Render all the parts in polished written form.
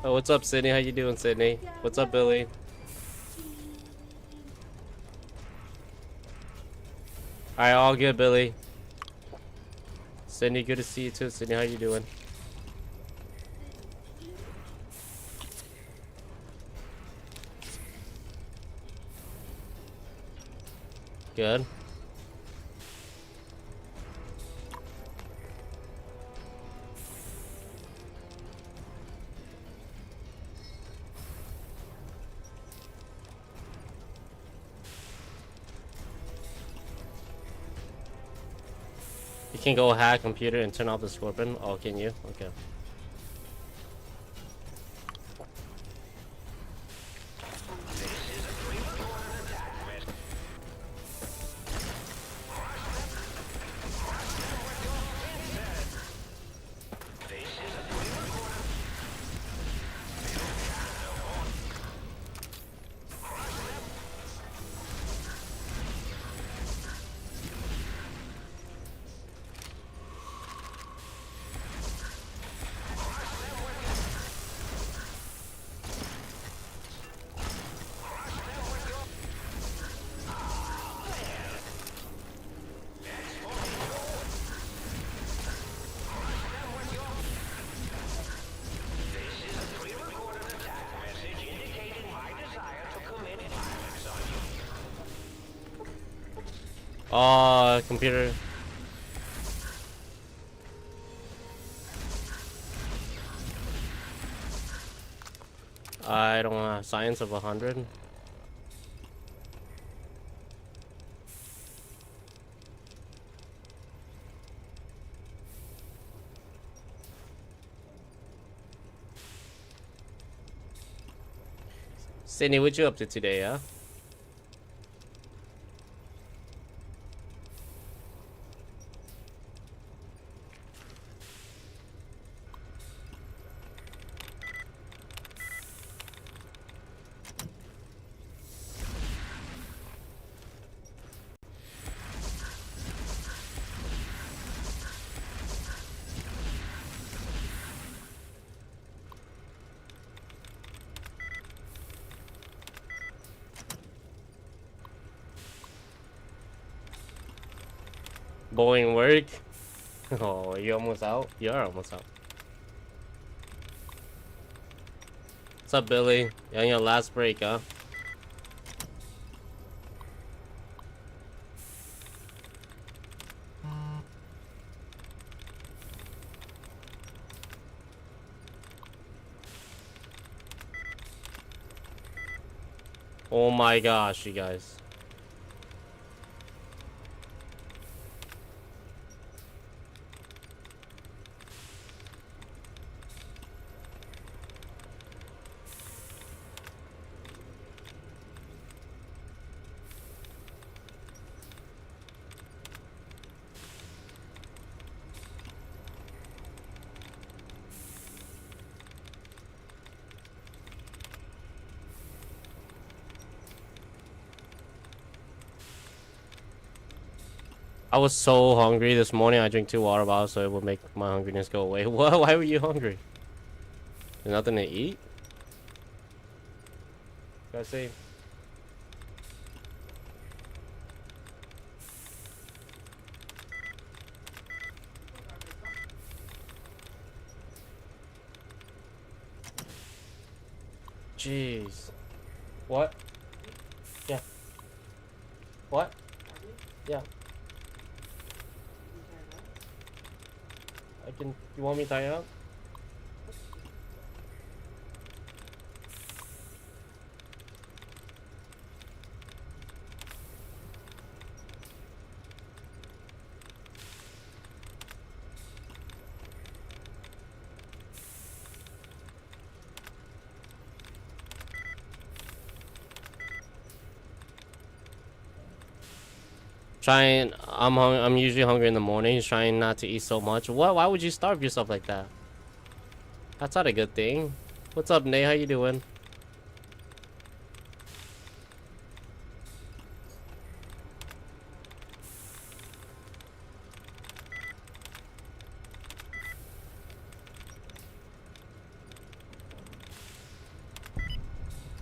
Oh, what's up, Sydney? How you doing, Sydney? What's up, Billy? Alright, all good, Billy. Sydney, good to see you too. Sydney, how you doing? Good. You can go hack computer and turn off the scorpion. Oh, can you? Okay. Oh, computer. I don't want science of 100. Sydney, what you up to today, huh? Boring work. Oh, you almost out? You're almost out. What's up, Billy? You're on your last break, huh? Oh my gosh, you guys. I was so hungry this morning. I drank 2 water bottles so it would make my hungriness go away. What? Why were you hungry? There's nothing to eat? Gotta say. Jeez. What? Yeah. What? Yeah. I can. You want me to tie it up? Trying. I'm usually hungry in the morning. Trying not to eat so much. What? Why would you starve yourself like that? That's not a good thing. What's up, Nate? How you doing?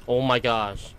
Oh my gosh.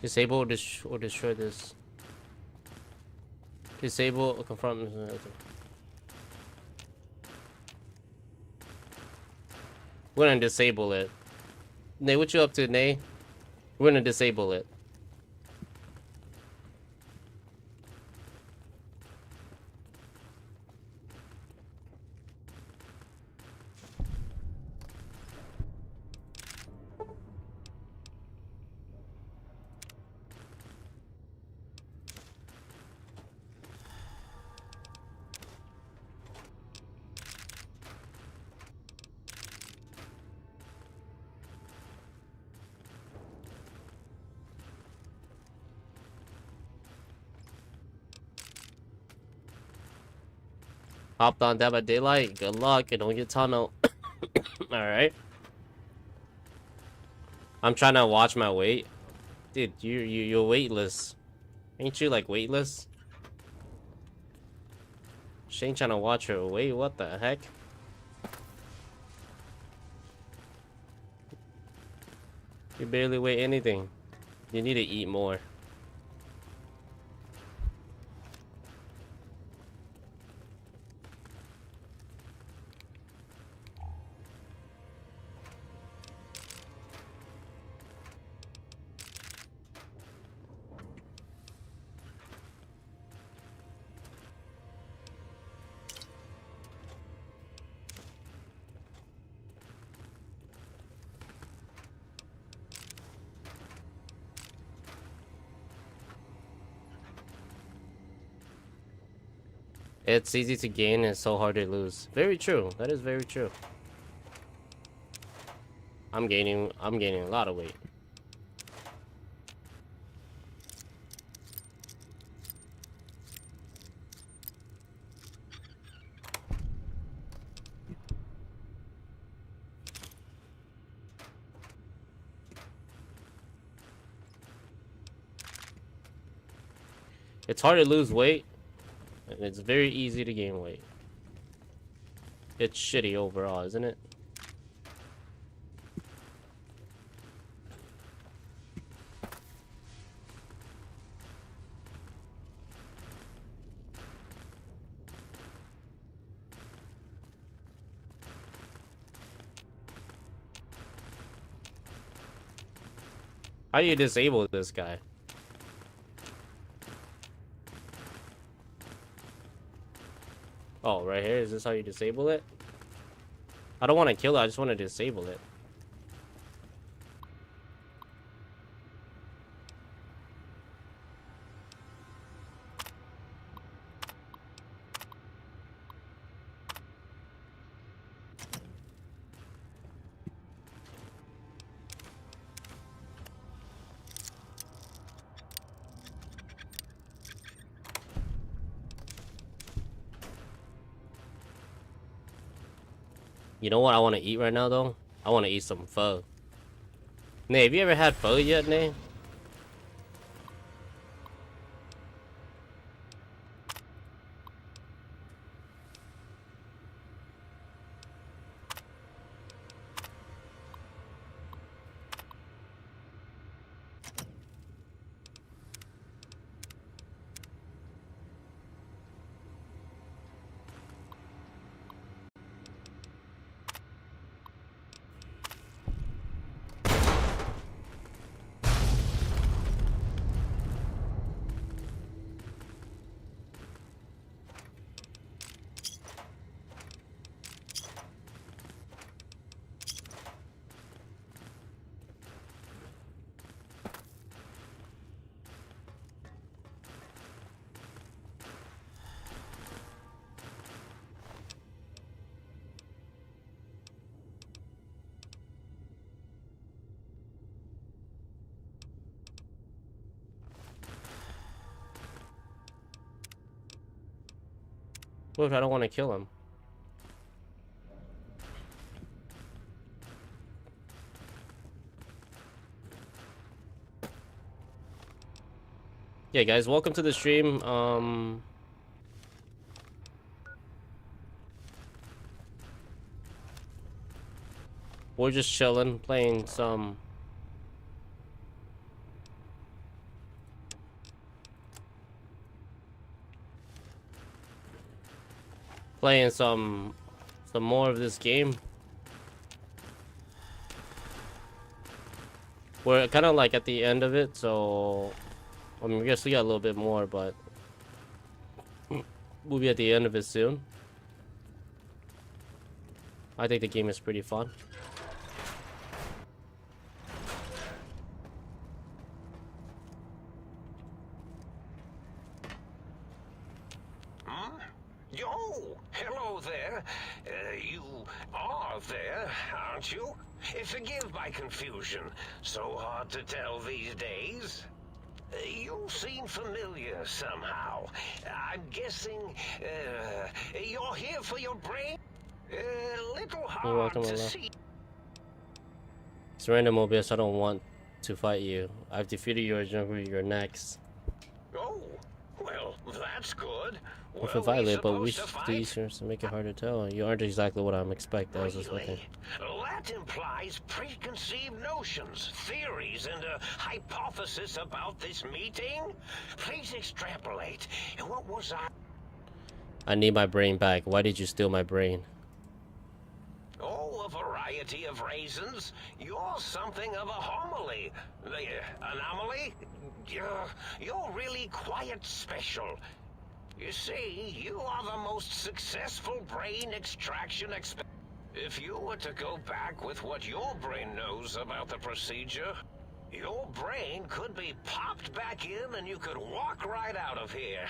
Disable or destroy this. Disable or confront. We're gonna disable it. Nay, what you up to, Nay? We're gonna disable it. Hopped on Dead by Daylight. Good luck and don't get tunnel. Alright. I'm trying to watch my weight. Dude, you're weightless. Ain't you like weightless? She ain't trying to watch her weight. What the heck? You barely weigh anything. You need to eat more. It's easy to gain and so hard to lose. Very true. That is very true. I'm gaining a lot of weight. It's hard to lose weight, and it's very easy to gain weight. It's shitty overall, isn't it? How do you disable this guy? Oh, right here. Is this how you disable it? I don't want to kill it. I just want to disable it. You know what I want to eat right now, though? I want to eat some pho. Nay, have you ever had pho yet, Nay? What if I don't want to kill him? Yeah, guys, welcome to the stream. We're just chilling, playing some more of this game. We're kind of like at the end of it, so I mean, I guess we got a little bit more, but we'll be at the end of it soon. I think the game is pretty fun. Yo, hello there. You are there, aren't you? Forgive my confusion. So hard to tell these days. You seem familiar somehow. I'm guessing you're here for your brain? Little hard to see. Surrender, Mobius. I don't want to fight you. I've defeated your jungle. You're next. Oh, well, that's good. If well, violate, but we should do easier to make it hard to tell. You aren't exactly what I'm expecting. I was just looking. That implies preconceived notions, theories, and a hypothesis about this meeting. Please extrapolate. What was I need my brain back. Why did you steal my brain? Oh, a variety of reasons. You're something of a homily. Anomaly? You're really quite special. You see, you are the most successful brain extraction If you were to go back with what your brain knows about the procedure, your brain could be popped back in and you could walk right out of here.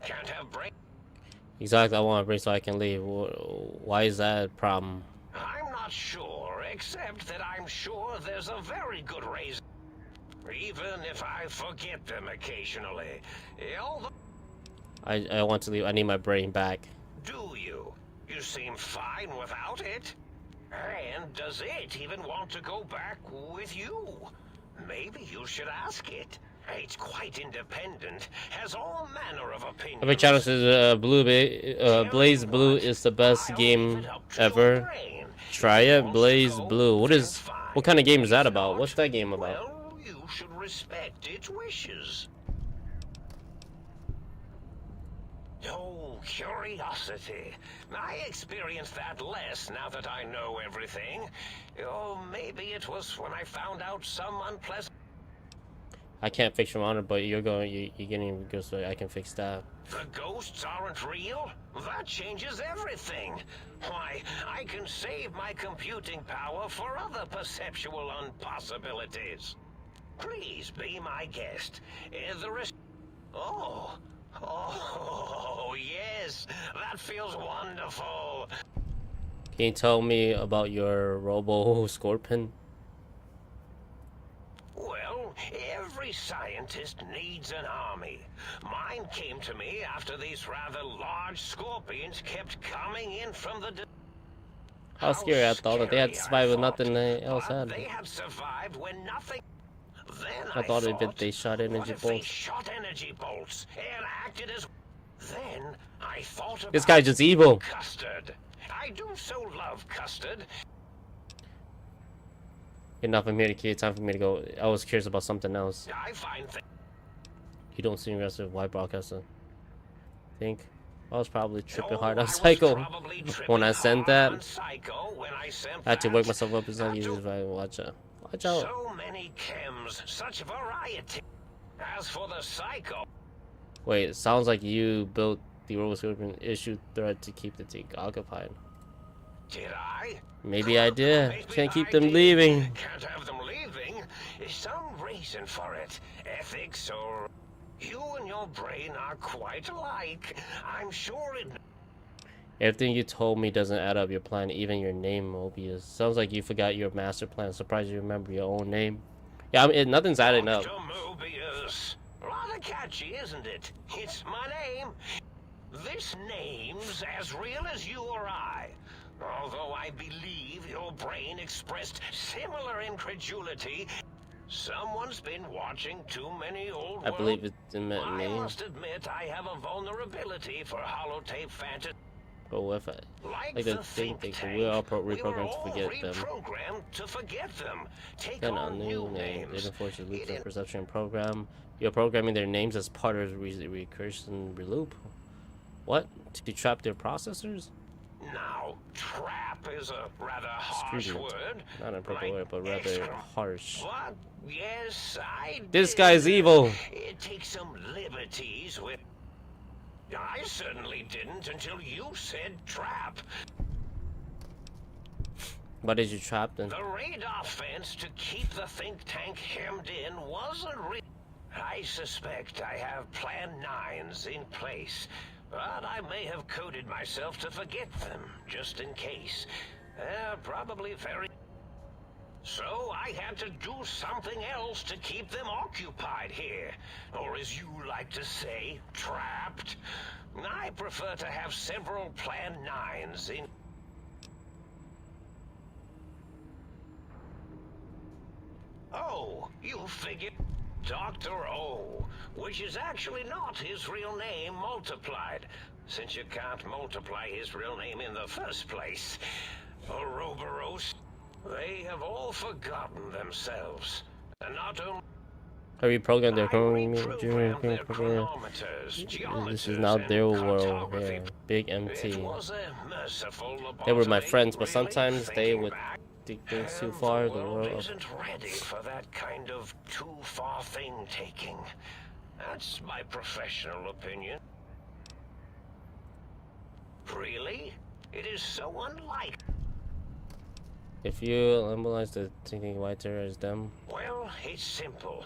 Can't have brain. Exactly, I want a brain so I can leave. Why is that a problem? I'm not sure, except that I'm sure there's a very good reason. Even if I forget them occasionally. I want to leave. I need my brain back. Do you? You seem fine without it. And does it even want to go back with you? Maybe you should ask it. It's quite independent, has all manner of opinions. Every channel says Blaze Blue is the best game ever. Try it, Blaze Blue. What kind of game is that about? What's that game about? Well, you should respect its wishes. Oh, curiosity. I experience that less now that I know everything. Oh, maybe it was when I found out some unpleasant... I can't fix your monitor, but you're getting good, so I can fix that. The ghosts aren't real? That changes everything. Why, I can save my computing power for other perceptual impossibilities. Please be my guest. Oh, yes, that feels wonderful. Can you tell me about your Robo Scorpion? Well, every scientist needs an army. Mine came to me after these rather large scorpions kept coming in from the... How scary I thought that they had to survive with nothing else had. They had survived when nothing... Then I thought they shot energy bolts. They shot energy bolts and acted as... Then I thought about... This guy's just evil. Custard. I do so love custard. Enough from here to kill. Time for me to go. I was curious about something else. I find You don't seem aggressive. Why broadcaster? Think I was probably tripping hard on Psycho when I sent that. I had to wake myself up. It's not easy. Watch out. Watch out. So many chems, such variety. As for the Psycho. Wait, it sounds like you built the Robo Scorpion issue thread to keep the team occupied. Did I? Maybe I did. Can't keep them leaving. Can't have them leaving. There's some reason for it. Ethics or... You and your brain are quite alike. I'm sure it... Everything you told me doesn't add up. Your plan, even your name, Mobius. Sounds like you forgot your master plan. Surprised you remember your own name. Yeah, I mean, nothing's adding up. Mobius. Rather catchy, isn't it? It's my name. this name's as real as you or I. Although I believe your brain expressed similar incredulity. Someone's been watching too many old I believe it meant me. I must admit I have a vulnerability for holotape fantasy. But if I like to think we're all reprogrammed to forget them. To forget them. Take Then on new name, they enforce the loops of perception program. You're programming their names as part of the recursion loop. What? To trap their processors? Now, trap is a rather harsh word. Not a proper word, but rather harsh. What? Yes, I This guy's evil. It takes some liberties with... I certainly didn't until you said trap. What did you trap then? The radar fence to keep the think tank hemmed in wasn't real. I suspect I have Plan 9s in place, but I may have coded myself to forget them, just in case. Probably very... So I had to do something else to keep them occupied here. Or as you like to say, trapped. I prefer to have several Plan 9s in... Oh, you figured Dr. O, which is actually not his real name multiplied, since you can't multiply his real name in the first place. Ouroboros. They have all forgotten themselves. And not only... I reprogrammed their This is now their world. Yeah, big MT. They were my friends, but sometimes they would dig things too far. The world isn't ready for that kind of too far thing taking. That's my professional opinion. Really? It is so unlike. If you symbolize the thinking whiter as them, well, it's simple.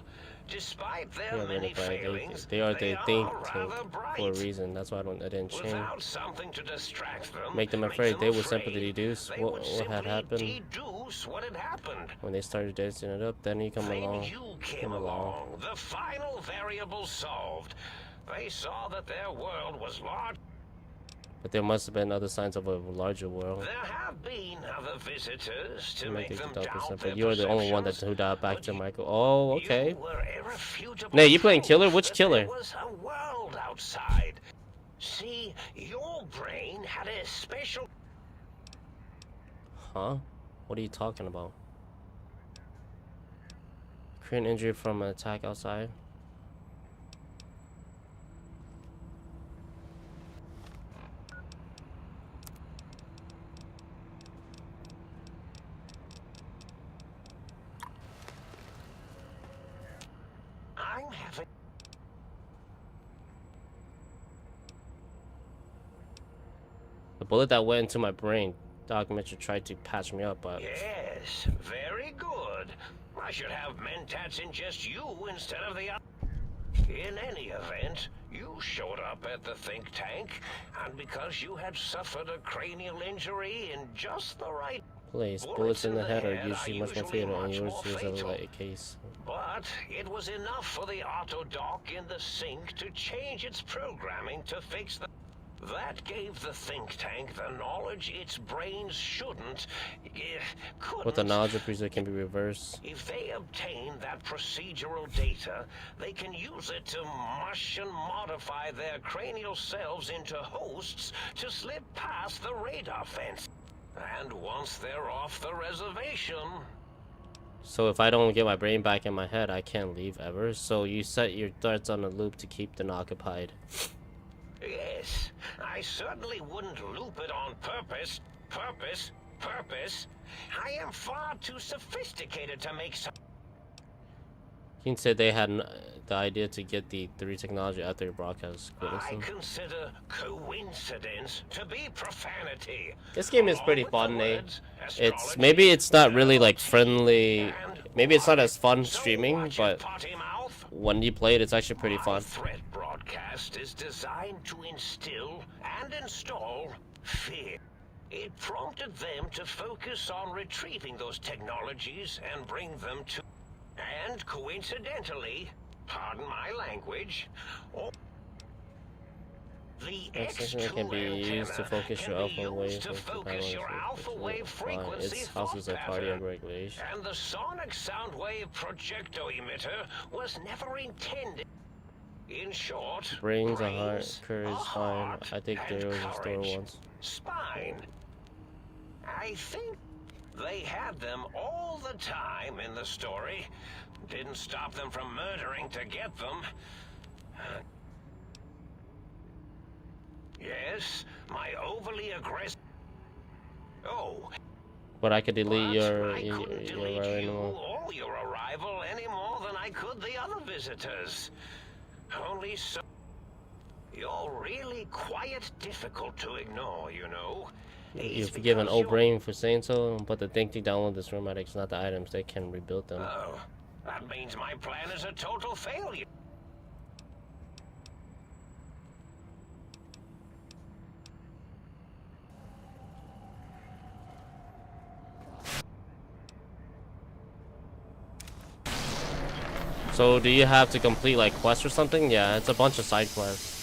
Despite their many failings, they are the think tank for a reason. That's why I didn't change. Without something to distract them, make them afraid. They would simply deduce what had happened. What had happened. When they started dancing it up, then he come along. The final variable solved. They saw that their world was large. But there must have been other signs of a larger world. There have been other visitors to make them doubt but you're the only one who died back to Michael. Oh, okay. Nay, you playing killer? Which killer? There was a world outside. See, your brain had a special... Huh? What are you talking about? Create an injury from an attack outside. The bullet that went into my brain, Doc Mitchell tried to patch me up, but... Yes, very good. I should have mentats in just you instead of the... In any event, you showed up at the think tank, and because you had suffered a cranial injury in just the right... Place. Bullets in the head are usually much more fatal, and yours is a light case. But it was enough for the auto dock in the sink to change its programming to fix the... That gave the think tank the knowledge its brains couldn't. But the knowledge of procedure can be reversed. If they obtain that procedural data, they can use it to mush and modify their cranial cells into hosts to slip past the radar fence. And once they're off the reservation... So if I don't get my brain back in my head, I can't leave ever? So you set your threats on a loop to keep them occupied. Yes, I certainly wouldn't loop it on purpose. I am far too sophisticated to make some... Keen said they had the idea to get the 3 technology out there broadcast. I consider coincidence to be profanity. This game is pretty fun, Nate. Maybe it's not really like friendly. Maybe it's not as fun streaming, but when you play it, it's actually pretty fun. Threat broadcast is designed to instill and install fear. It prompted them to focus on retrieving those technologies and bring them to... And coincidentally, pardon my language, The Extension can be used to focus your alpha wave frequency. Its houses a cardiac regulation. And the sonic sound wave projector emitter was never intended. In short, Brains, a heart, courage, spine. I think there was a store once. Spine. I think they had them all the time in the story. Didn't stop them from murdering to get them. Yes, my overly aggressive. Oh. But I could delete your or your arrival any more than I could the other visitors. Only so. You're really quite difficult to ignore, you know. You forgive an old brain for saying so, but the thing to download this room is not the items. They can rebuild them. Oh, that means my plan is a total failure. So do you have to complete like quests or something? Yeah, it's a bunch of side quests.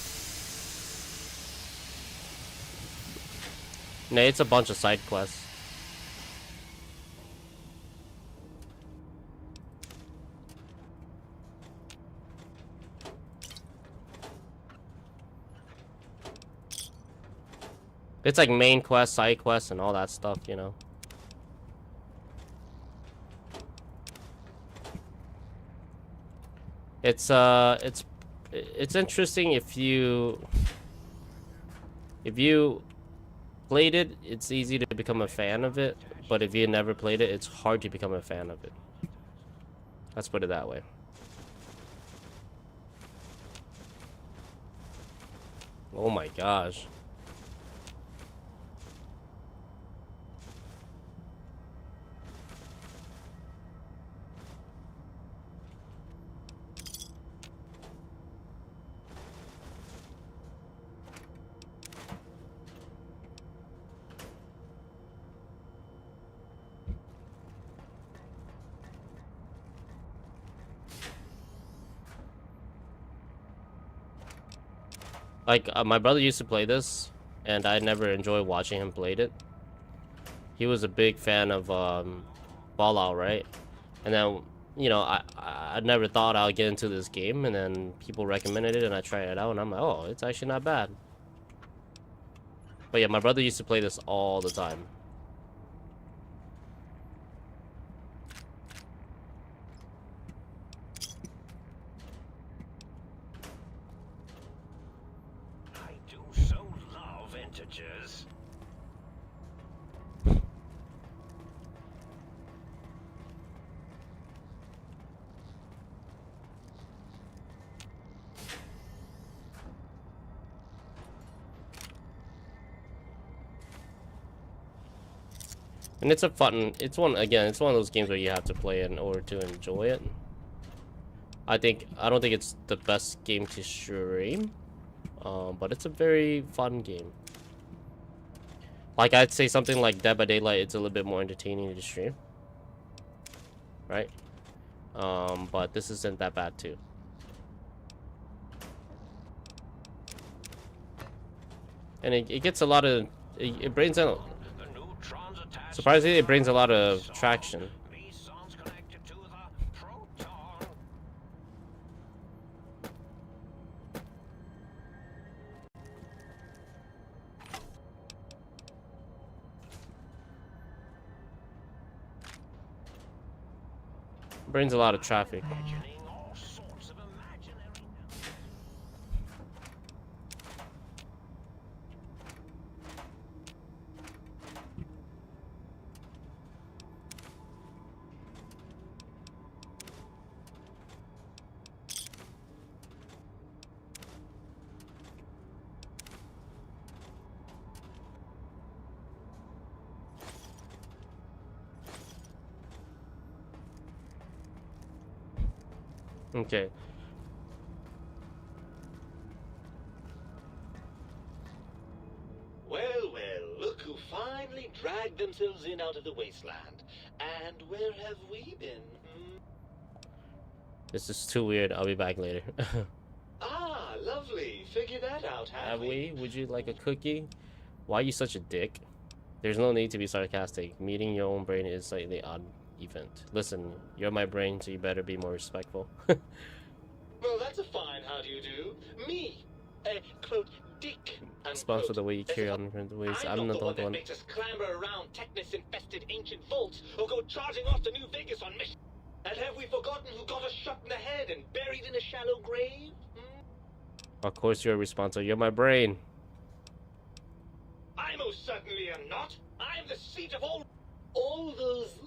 No, it's a bunch of side quests. It's like main quest, side quests, and all that stuff, you know. It's interesting if you played it, it's easy to become a fan of it, but if you never played it, it's hard to become a fan of it. Let's put it that way. Oh my gosh. Like, my brother used to play this, and I never enjoyed watching him play it. He was a big fan of Fallout, right? And then, you know, I never thought I'd get into this game, and then people recommended it, and I tried it out, and I'm like, oh, it's actually not bad. But yeah, my brother used to play this all the time. And it's a fun, it's one of those games where you have to play it in order to enjoy it. I don't think it's the best game to stream, but it's a very fun game. Like, I'd say something like Dead by Daylight, it's a little bit more entertaining to stream, right? But this isn't that bad too. And it gets a lot of, it brings out, surprisingly, it brings a lot of traction. Brings a lot of traffic. Okay. Well, look who finally dragged themselves in out of the wasteland. And where have we been? This is too weird. I'll be back later. Ah, lovely. Figured that out, Have we? Would you like a cookie? Why are you such a dick? There's no need to be sarcastic. Meeting your own brain is slightly odd event. Listen, you're my brain, so you better be more respectful. Well, that's a fine how do you do. Me, a quote, dick. Response for the way you carry on in ways. I'm not the one that one. makes us clamber around Technus-infested ancient vaults or go charging off to New Vegas on mission. And have we forgotten who got us shot in the head and buried in a shallow grave? Of course you're responsible. You're my brain. I most certainly am not. I'm the seat of all those.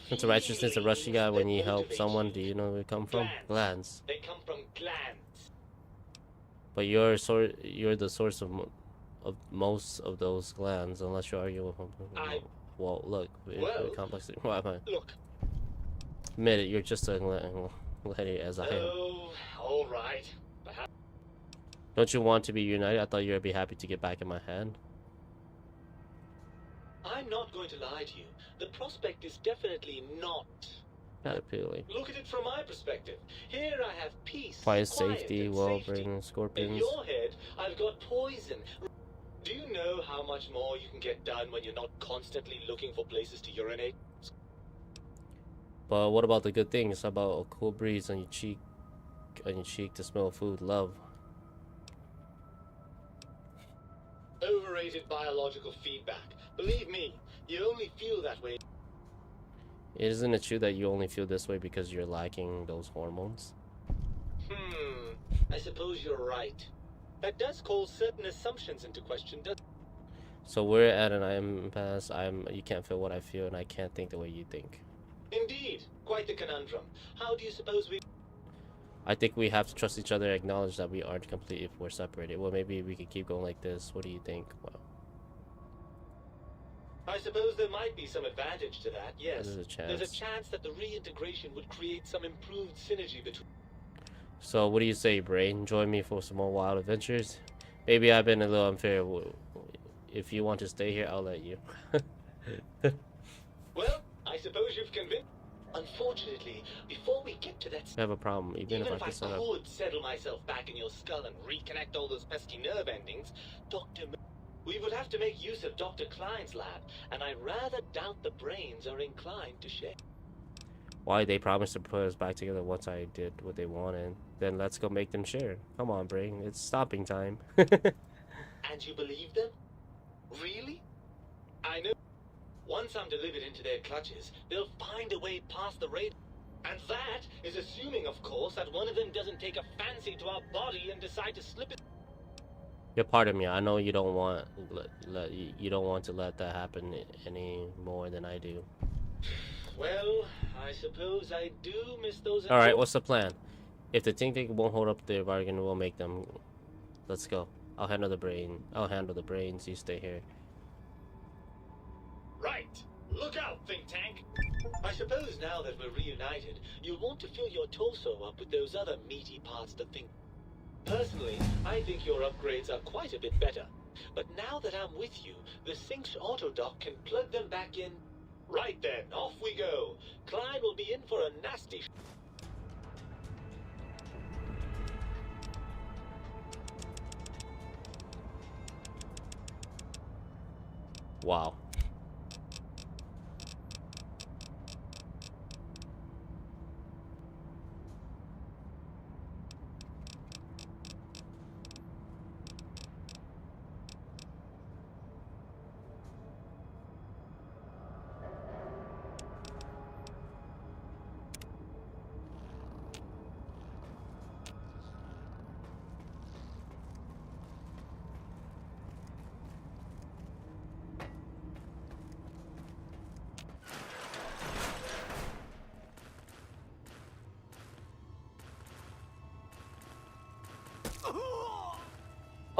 It's a righteousness a rush you got when you help someone. Do you know where it come from? Glands. They come from glands. But you're the source of most of those glands, unless you argue with them. Well, look, it's complex. Why am I? Look. Admit it, you're just a lady as I am. Oh, all right. Don't you want to be united? I thought you'd be happy to get back in my hand. I'm not going to lie to you. The prospect is definitely not appealing. Look at it from my perspective. Here I have peace, quiet safety, and well-brained scorpions. In your head, I've got poison. Do you know how much more you can get done when you're not constantly looking for places to urinate? But what about the good things? How about a cool breeze on your cheek to smell food, love? Overrated biological feedback. Believe me, you only feel that way. Isn't it true that you only feel this way because you're lacking those hormones? I suppose you're right. That does call certain assumptions into question, doesn't it? So we're at an impasse. You can't feel what I feel, and I can't think the way you think. Indeed. Quite the conundrum. How do you suppose we... I think we have to trust each other, acknowledge that we aren't complete if we're separated. Well, maybe we could keep going like this. What do you think? Well, I suppose there might be some advantage to that, yes. There's a chance. There's a chance that the reintegration would create some improved synergy between... So, what do you say, brain? Join me for some more wild adventures? Maybe I've been a little unfair. If you want to stay here, I'll let you. Well, I suppose you've convinced... Unfortunately, before we get to that... I have a problem, even if I could set up... could settle myself back in your skull and reconnect all those pesky nerve endings, we would have to make use of Dr. Klein's lab, and I rather doubt the brains are inclined to share. Why? They promised to put us back together once I did what they wanted. Then let's go make them share. Come on, brain. It's stopping time. And you believe them? Really? I know. Once I'm delivered into their clutches, they'll find a way past the radar. And that is assuming, of course, that one of them doesn't take a fancy to our body and decide to slip it. Yeah, pardon me. I know you don't want you don't want to let that happen any more than I do. Well, I suppose I do miss those. All right, what's the plan? If the Ting won't hold up their bargain, we'll make them. Let's go. I'll handle the brains. You stay here. Right. Look out, think tank. I suppose now that we're reunited, you'll want to fill your torso up with those other meaty parts to think. Personally, I think your upgrades are quite a bit better. But now that I'm with you, the Sync's autodock can plug them back in. Right then, off we go. Klein will be in for a nasty... Wow.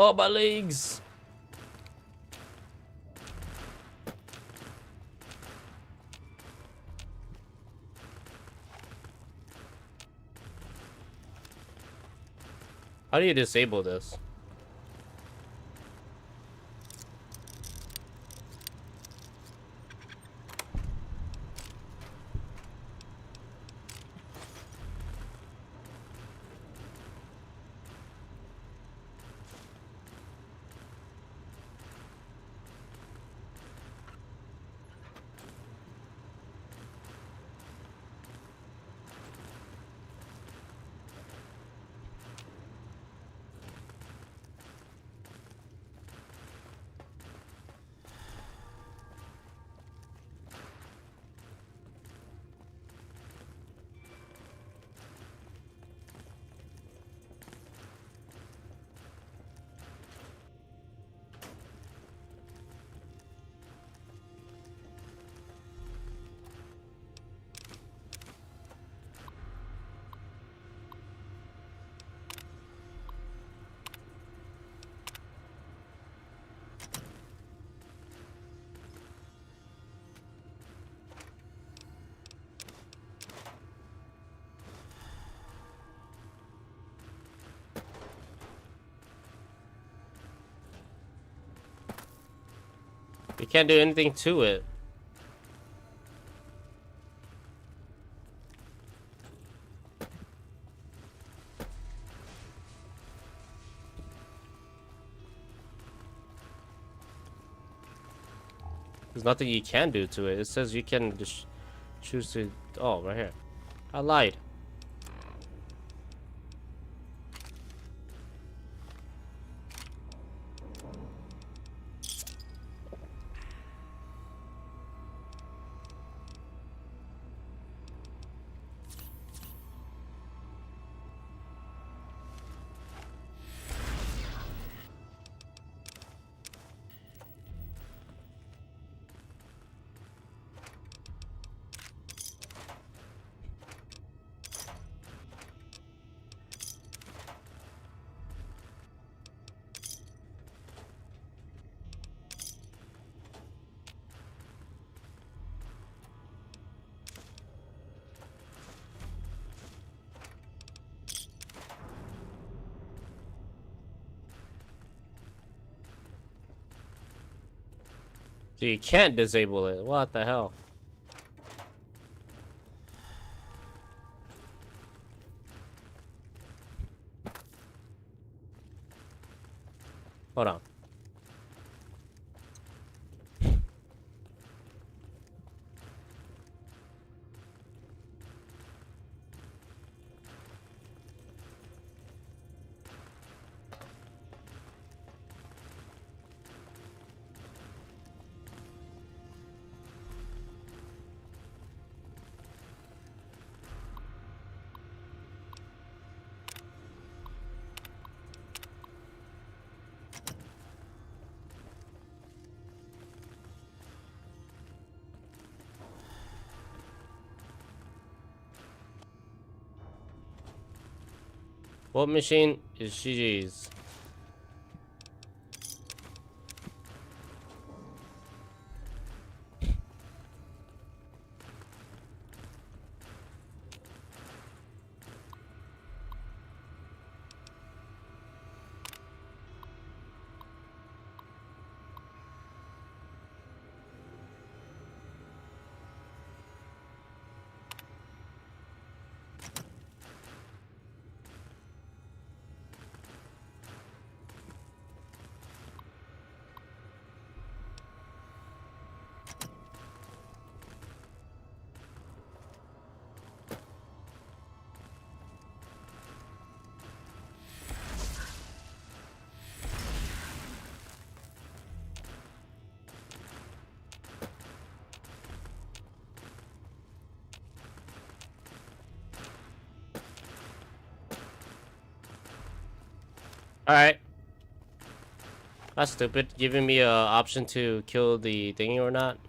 Oh, my legs! How do you disable this? can't do anything to it. There's nothing you can do to it. It says you can just choose to... Oh, right here. I lied. So you can't disable it. What the hell? Hold on. What machine is GG's? Alright. That's stupid. Giving me a option to kill the thingy or not.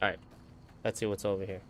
Alright. Let's see what's over here.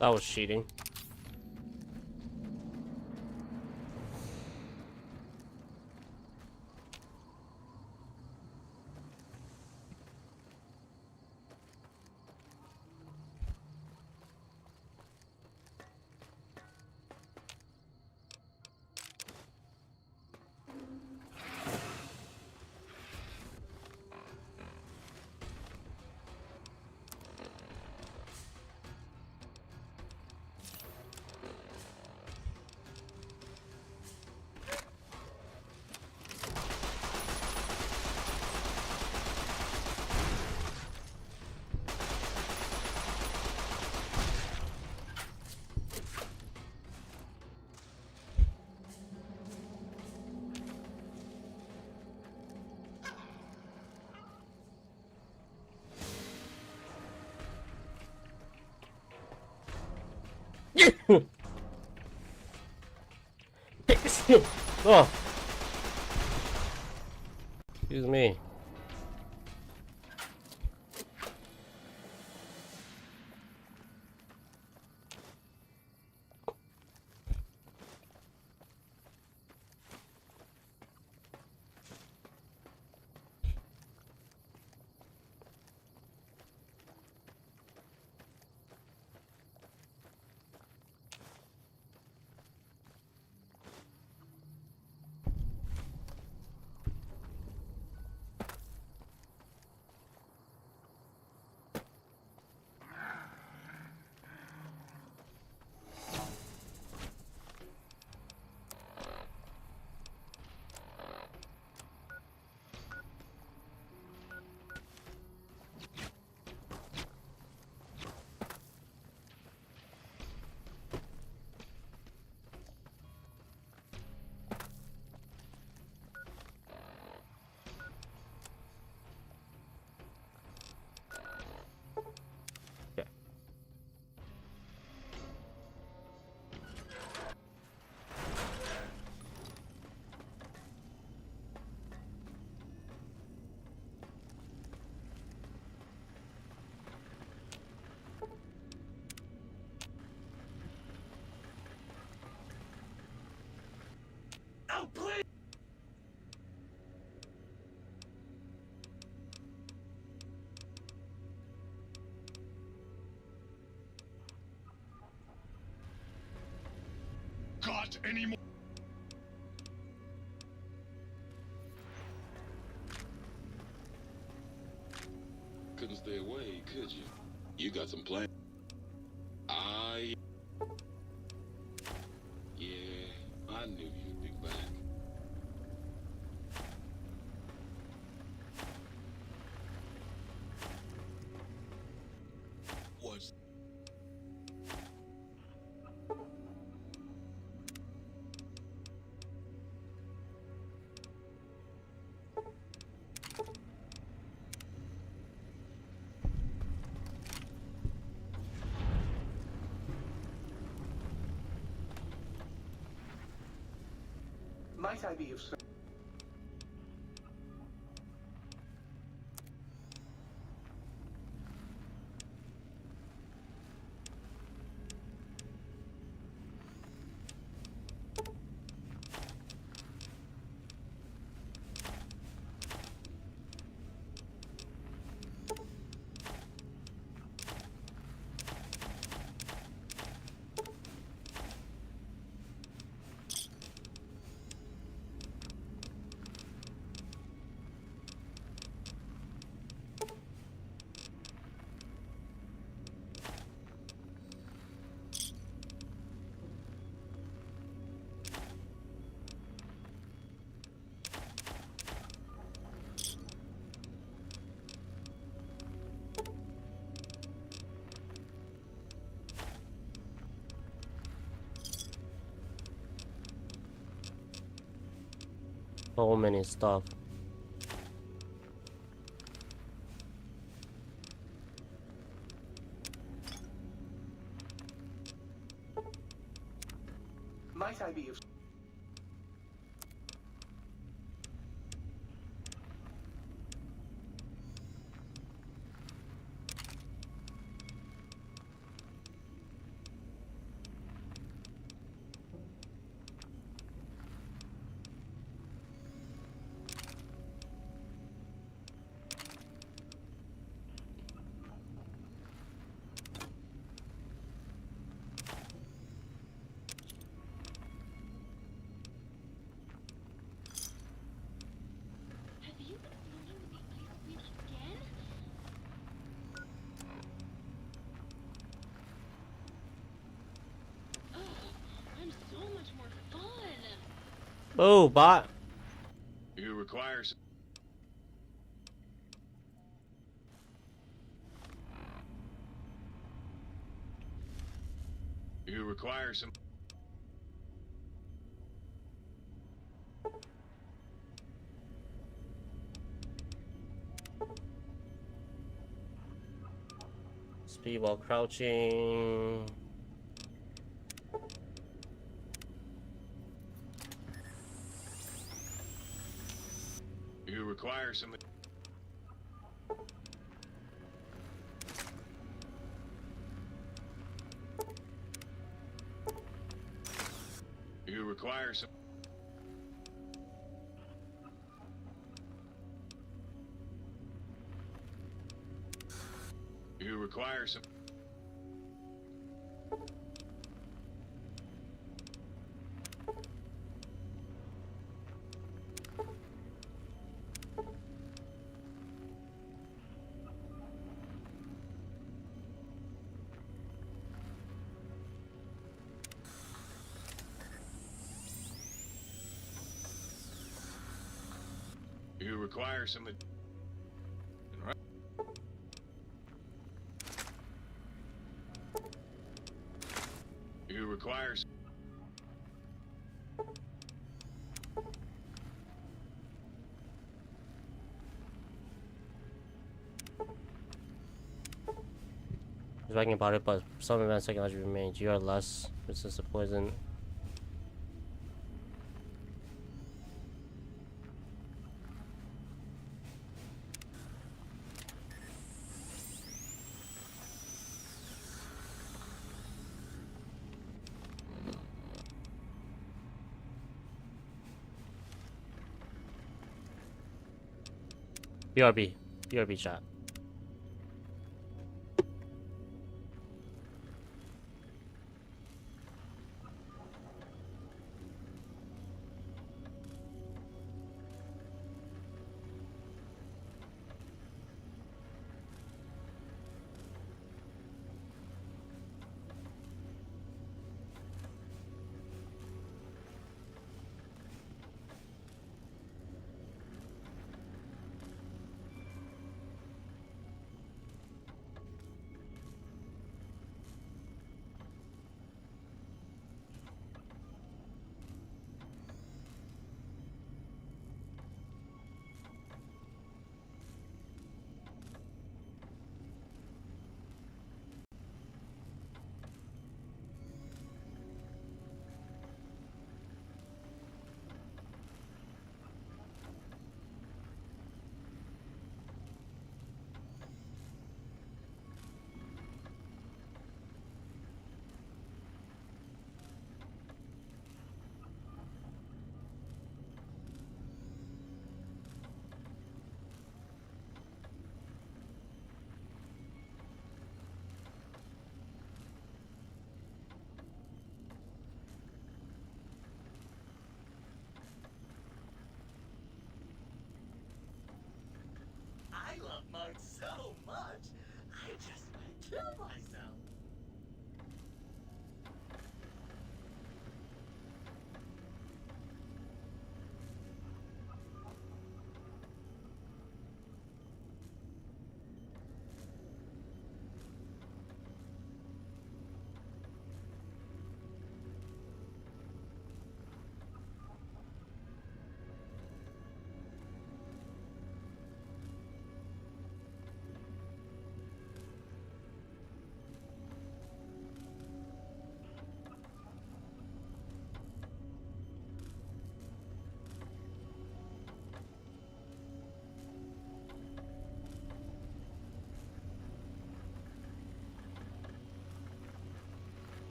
That was cheating. Oh, excuse me. Oh, please! Got any more? Couldn't stay away, could you? You got some plans. Yeah, I knew you'd be back. Was Might I be of service? So many stuff. Might I be of... Oh, bot. You require some. You require some. Speed while crouching. You require some. You require some. You require some. You require some. You require some. Dragging body, but some event psychology remains. You are less resistant to poison. BRB. BRB chat. I love mud so much, I just might kill myself.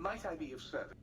Might I be of service?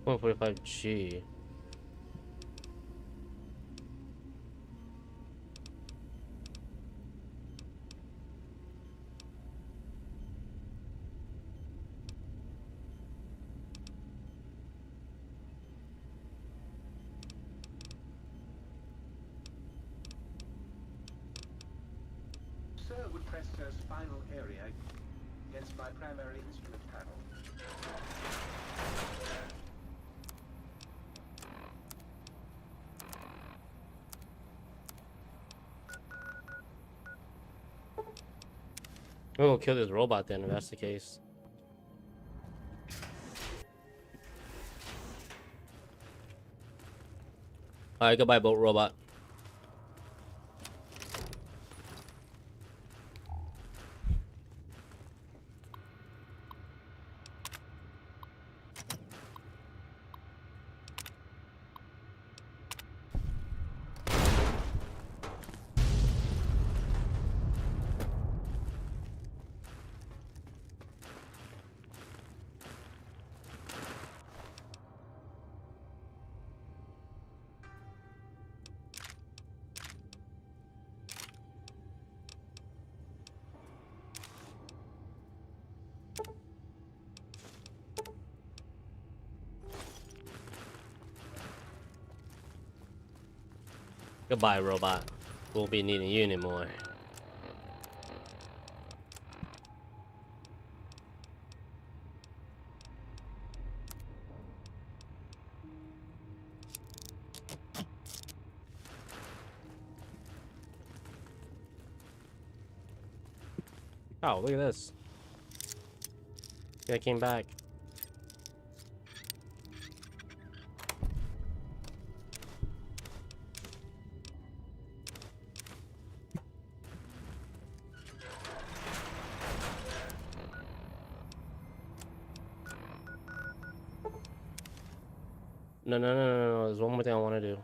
$145G. Sir would press Sir's final area against my primary instrument panel. We'll kill this robot then if that's the case. Alright, goodbye, boat robot. Goodbye, robot. Won't be needing you anymore. Oh, look at this. Yeah, I came back. No. There's one more thing I want to do.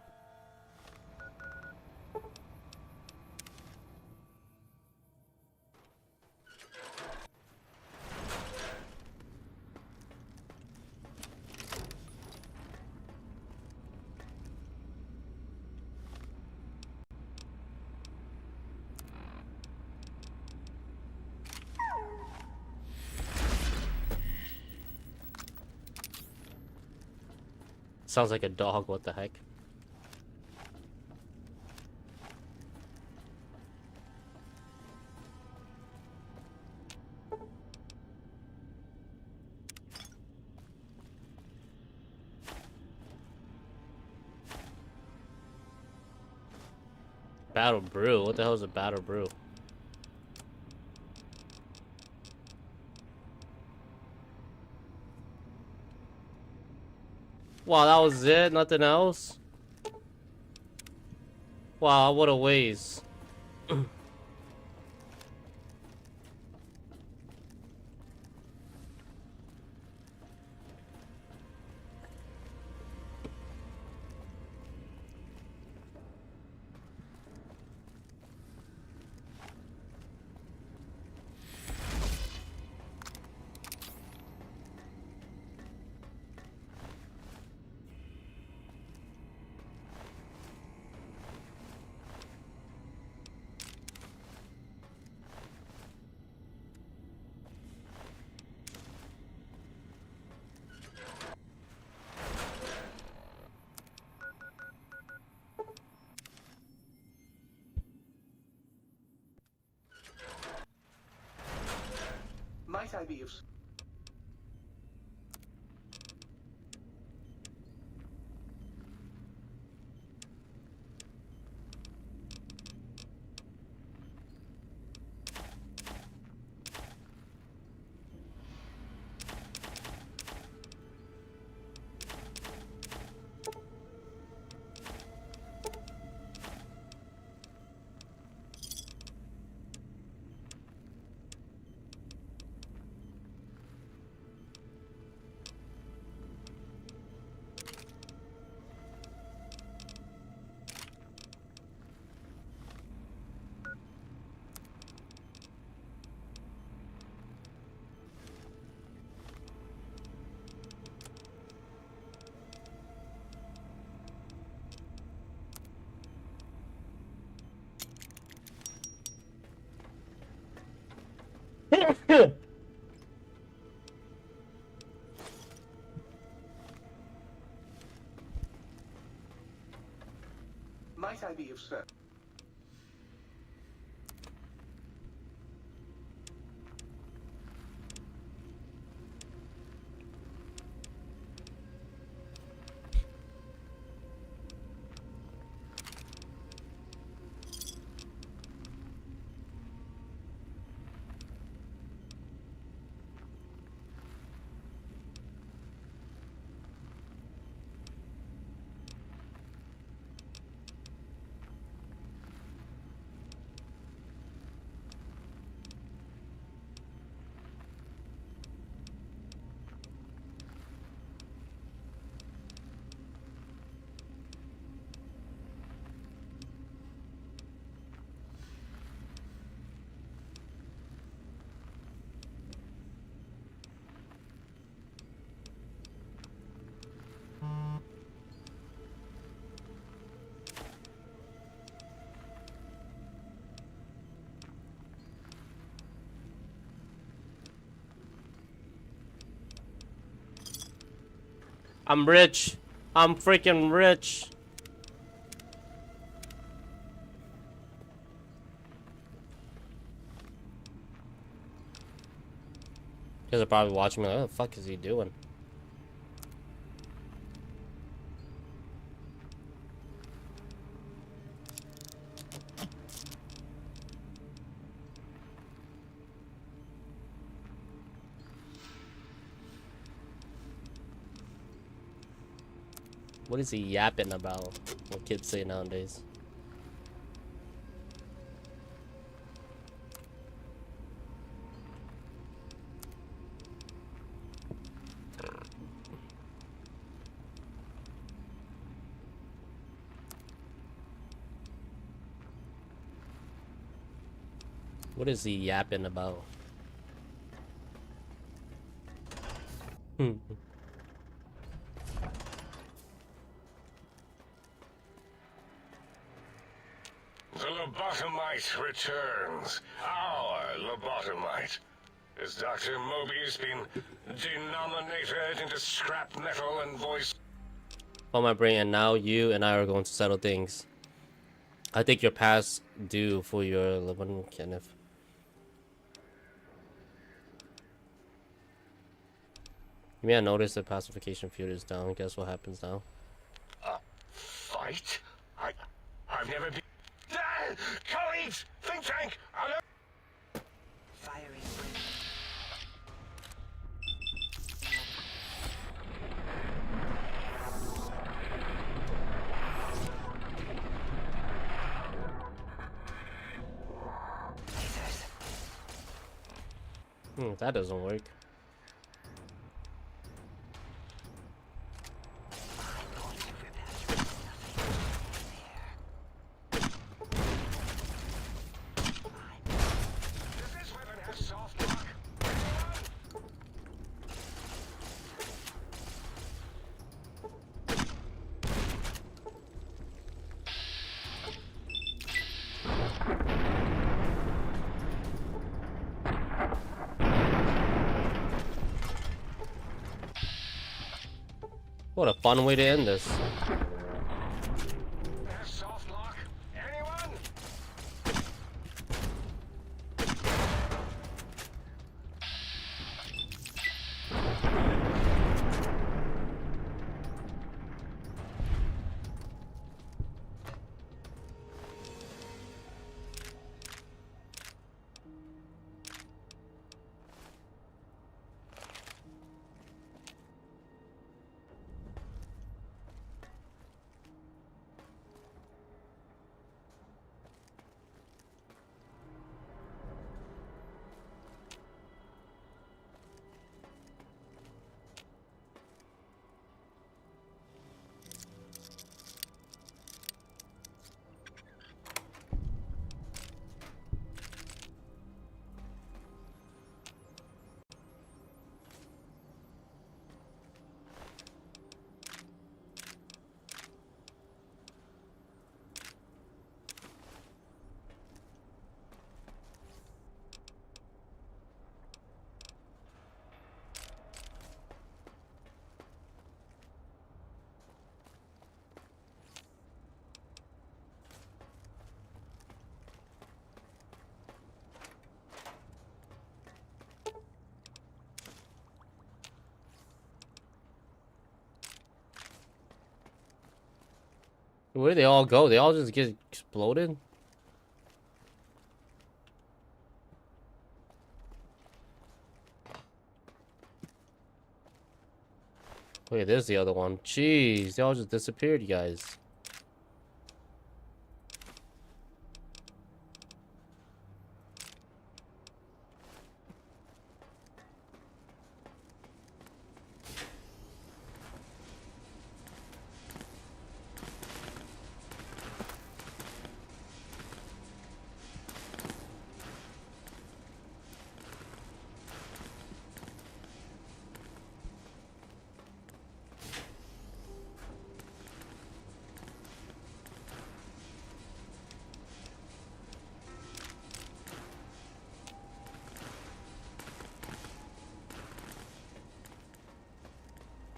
Sounds like a dog, what the heck? Battle brew? What the hell is a battle brew? Wow, that was it? Nothing else? Wow, what a waste. Might I be of... Might I be of service? I'm rich. I'm freaking rich. You guys are probably watching me like, what the fuck is he doing? What is he yapping about? What kids say nowadays. What is he yapping about? The lobotomite returns. Our lobotomite. Has Dr. Mobius been denominated into scrap metal and voice? On my brain, and now you and I are going to settle things. I think you're past due for your Lebanon, Kenneth. You may have noticed the pacification field is down. Guess what happens now? Fight? I've never been... Colleagues! Think tank! Firing. That doesn't work. What a fun way to end this. Soft lock. Anyone? Where'd they all go? They all just get exploded? Wait, there's the other one. Jeez, they all just disappeared, you guys.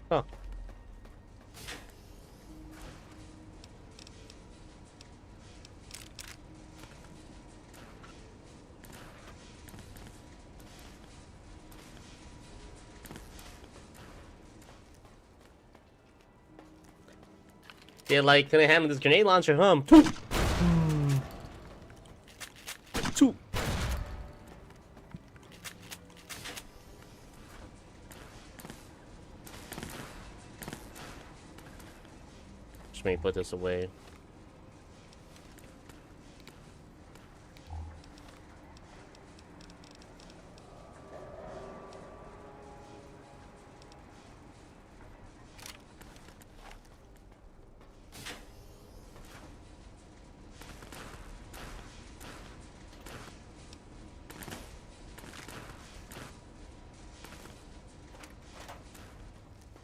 Huh. They're like, can I handle this grenade launcher? Two. Two. Just may put this away.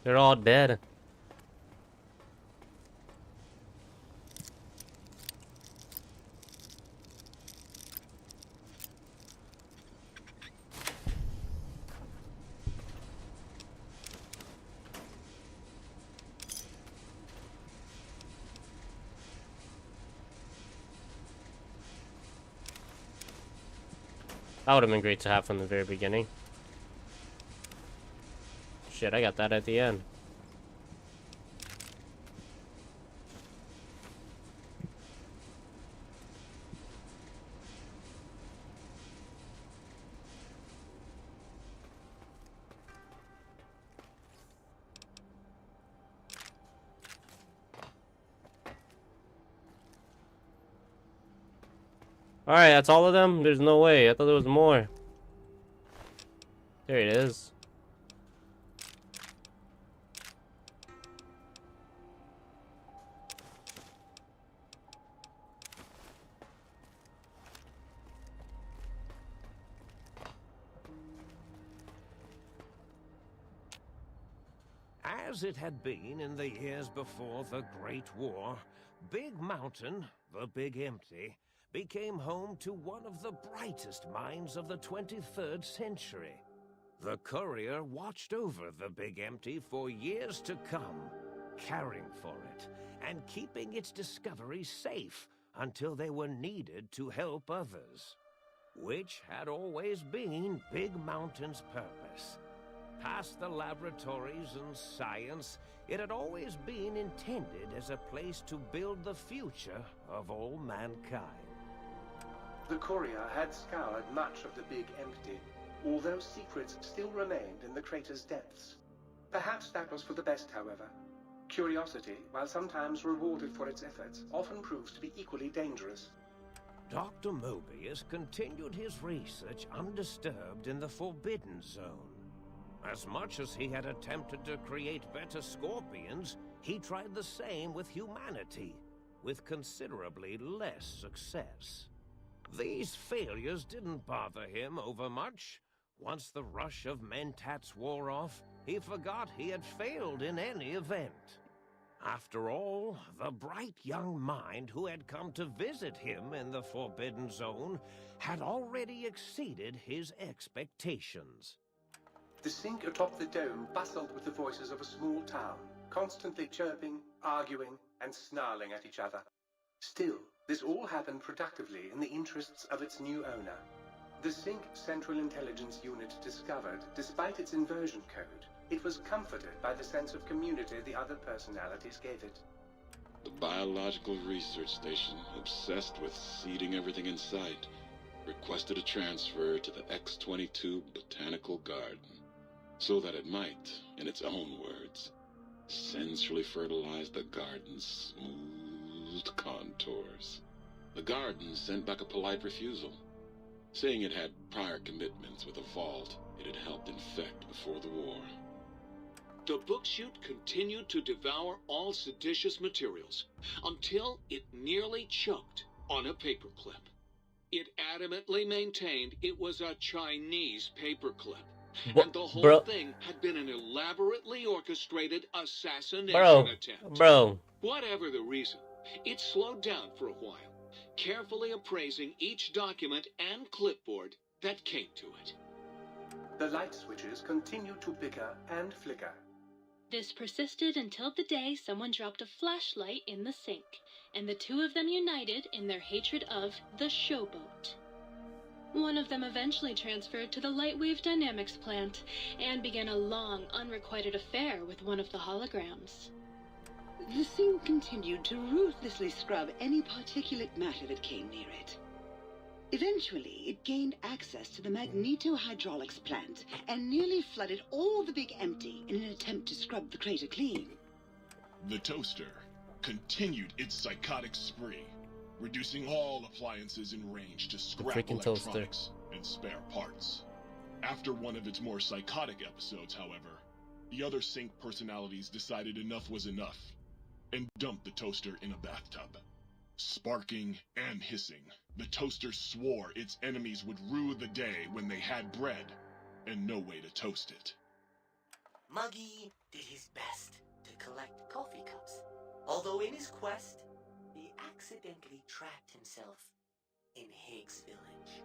They're all dead. That would have been great to have from the very beginning. Shit, I got that at the end. Alright, that's all of them? There's no way. I thought there was more. There it is. As it had been in the years before the Great War, Big Mountain, the Big Empty, became home to one of the brightest minds of the 23rd century. The courier watched over the Big Empty for years to come, caring for it, and keeping its discoveries safe until they were needed to help others. Which had always been Big Mountain's purpose. Past the laboratories and science, it had always been intended as a place to build the future of all mankind. The courier had scoured much of the Big Empty, although secrets still remained in the crater's depths. Perhaps that was for the best, however. Curiosity, while sometimes rewarded for its efforts, often proves to be equally dangerous. Dr. Mobius continued his research undisturbed in the Forbidden Zone. As much as he had attempted to create better scorpions, he tried the same with humanity, with considerably less success. These failures didn't bother him over much. Once the rush of mentats wore off, he forgot he had failed in any event. After all, the bright young mind who had come to visit him in the Forbidden Zone had already exceeded his expectations. The sink atop the dome bustled with the voices of a small town, constantly chirping, arguing, and snarling at each other. Still, this all happened productively in the interests of its new owner. The Sync Central Intelligence Unit discovered, despite its inversion code, it was comforted by the sense of community the other personalities gave it. The biological research station, obsessed with seeding everything in sight, requested a transfer to the X-22 Botanical Garden, so that it might, in its own words, sensually fertilize the garden's smooth contours. The garden sent back a polite refusal, saying it had prior commitments with a vault it had helped infect before the war. The book chute continued to devour all seditious materials until it nearly choked on a paperclip. It adamantly maintained it was a Chinese paperclip, and the whole thing had been an elaborately orchestrated assassination attempt. Whatever the reason, it slowed down for a while, carefully appraising each document and clipboard that came to it. The light switches continued to bicker and flicker. This persisted until the day someone dropped a flashlight in the sink, and the two of them united in their hatred of the showboat. One of them eventually transferred to the Lightwave Dynamics plant and began a long, unrequited affair with one of the holograms. The thing continued to ruthlessly scrub any particulate matter that came near it. Eventually, it gained access to the magneto-hydraulics plant and nearly flooded all the big empty in an attempt to scrub the crater clean. The toaster continued its psychotic spree, reducing all appliances in range to scrap electronics and spare parts. After one of its more psychotic episodes, however, the other Sync personalities decided enough was enough and dumped the toaster in a bathtub. Sparking and hissing, the toaster swore its enemies would rue the day when they had bread and no way to toast it. Muggy did his best to collect coffee cups, although in his quest, he accidentally trapped himself in Higgs Village.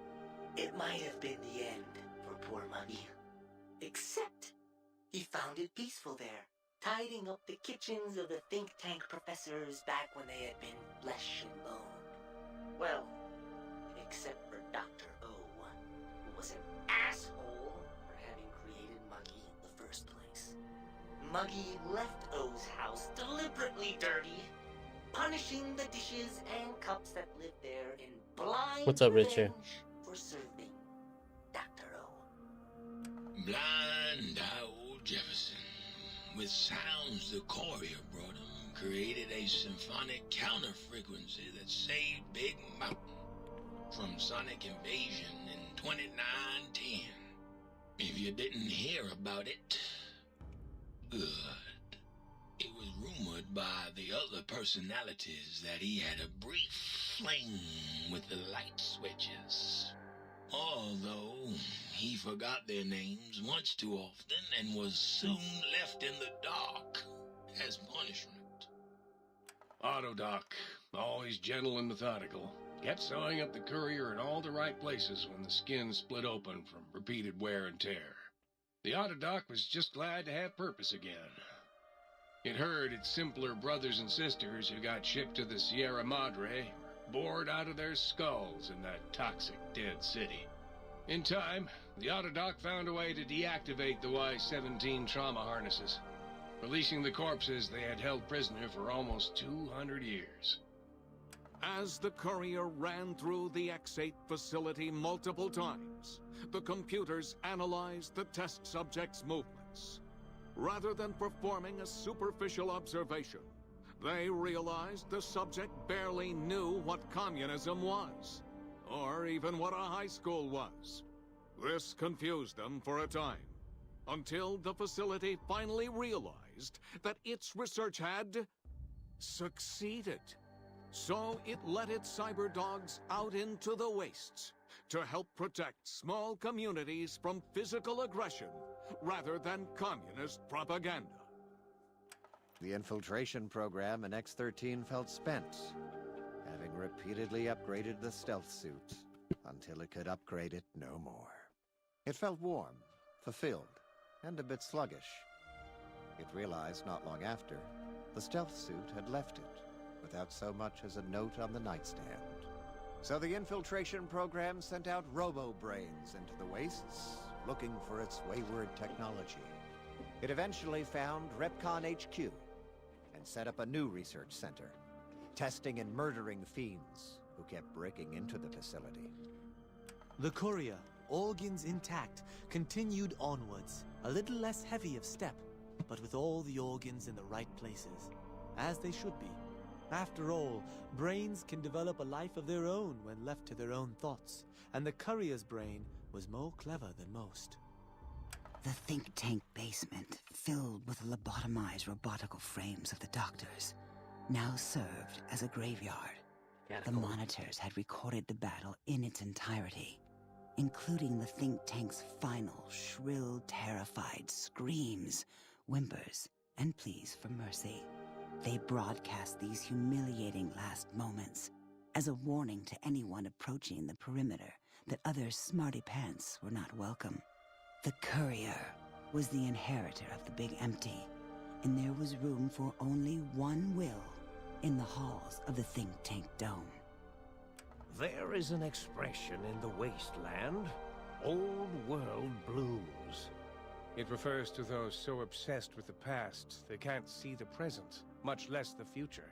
It might have been the end for poor Muggy, except he found it peaceful there, tidying up the kitchens of the think tank professors back when they had been flesh and bone. Well, except for Dr. O, who was an asshole for having created Muggy in the first place. Muggy left O's house deliberately dirty, punishing the dishes and cups that lived there in blind revenge for serving Dr. O. Blind old Jefferson, with sounds the courier brought him, created a symphonic counter-frequency that saved Big Mountain from sonic invasion in 2910. If you didn't hear about it, good. It was rumored by the other personalities that he had a brief fling with the light switches. Although he forgot their names much too often and was soon left in the dark as punishment. Autodoc, always gentle and methodical, kept sewing up the courier in all the right places when the skin split open from repeated wear and tear. The Autodoc was just glad to have purpose again. It heard its simpler brothers and sisters who got shipped to the Sierra Madre bored out of their skulls in that toxic dead city. In time, the Autodoc found a way to deactivate the Y-17 trauma harnesses, releasing the corpses they had held prisoner for almost 200 years. As the courier ran through the X-8 facility multiple times, the computers analyzed the test subject's movements. Rather than performing a superficial observation, they realized the subject barely knew what communism was, or even what a high school was. This confused them for a time, until the facility finally realized that its research had succeeded. So it let its cyber dogs out into the wastes to help protect small communities from physical aggression rather than communist propaganda. The infiltration program in X-13 felt spent, having repeatedly upgraded the stealth suit until it could upgrade it no more. It felt warm, fulfilled, and a bit sluggish. It realized not long after, the stealth suit had left it, without so much as a note on the nightstand. So the infiltration program sent out robo-brains into the wastes, looking for its wayward technology. It eventually found Repcon HQ, and set up a new research center, testing and murdering fiends who kept breaking into the facility. The courier, organs intact, continued onwards, a little less heavy of step, but with all the organs in the right places, as they should be. After all, brains can develop a life of their own when left to their own thoughts, and the courier's brain was more clever than most. The think tank basement, filled with lobotomized robotical frames of the doctors, now served as a graveyard. The monitors had recorded the battle in its entirety, including the think tank's final, shrill, terrified screams, whimpers, and pleas for mercy. They broadcast these humiliating last moments as a warning to anyone approaching the perimeter that other smarty pants were not welcome. The courier was the inheritor of the Big Empty, and there was room for only one will in the halls of the think tank dome. There is an expression in the wasteland, old world blues. It refers to those so obsessed with the past they can't see the present, much less the future,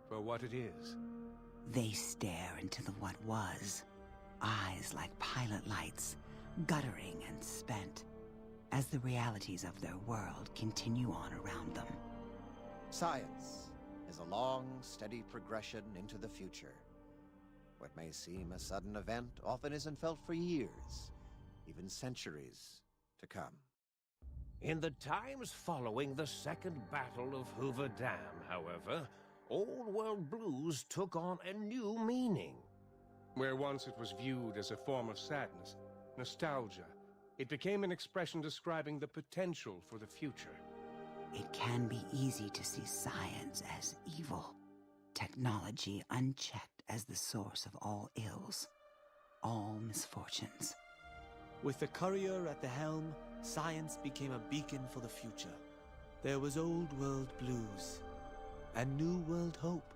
for what it is. They stare into the what was, eyes like pilot lights, guttering and spent, as the realities of their world continue on around them. Science is a long, steady progression into the future. What may seem a sudden event often isn't felt for years, even centuries to come. In the times following the Second Battle of Hoover Dam, however, old world blues took on a new meaning. Where once it was viewed as a form of sadness, nostalgia, it became an expression describing the potential for the future. It can be easy to see science as evil, technology unchecked as the source of all ills, all misfortunes. With the courier at the helm, science became a beacon for the future. There was old world blues, and new world hope.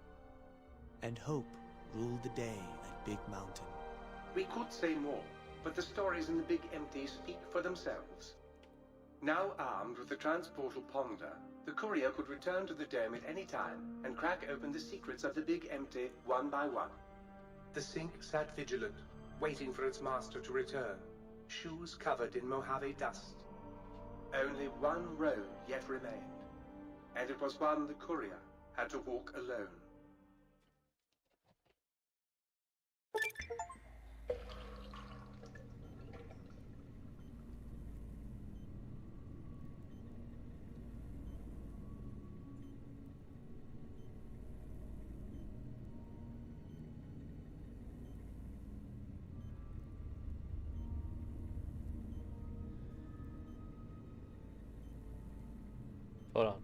And hope ruled the day at Big Mountain. We could say more, but the stories in the Big Empty speak for themselves. Now armed with the transportal Ponder, the courier could return to the dome at any time and crack open the secrets of the Big Empty one by one. The sink sat vigilant, waiting for its master to return, shoes covered in Mojave dust. Only one road yet remained, and it was one the courier had to walk alone. Hold on.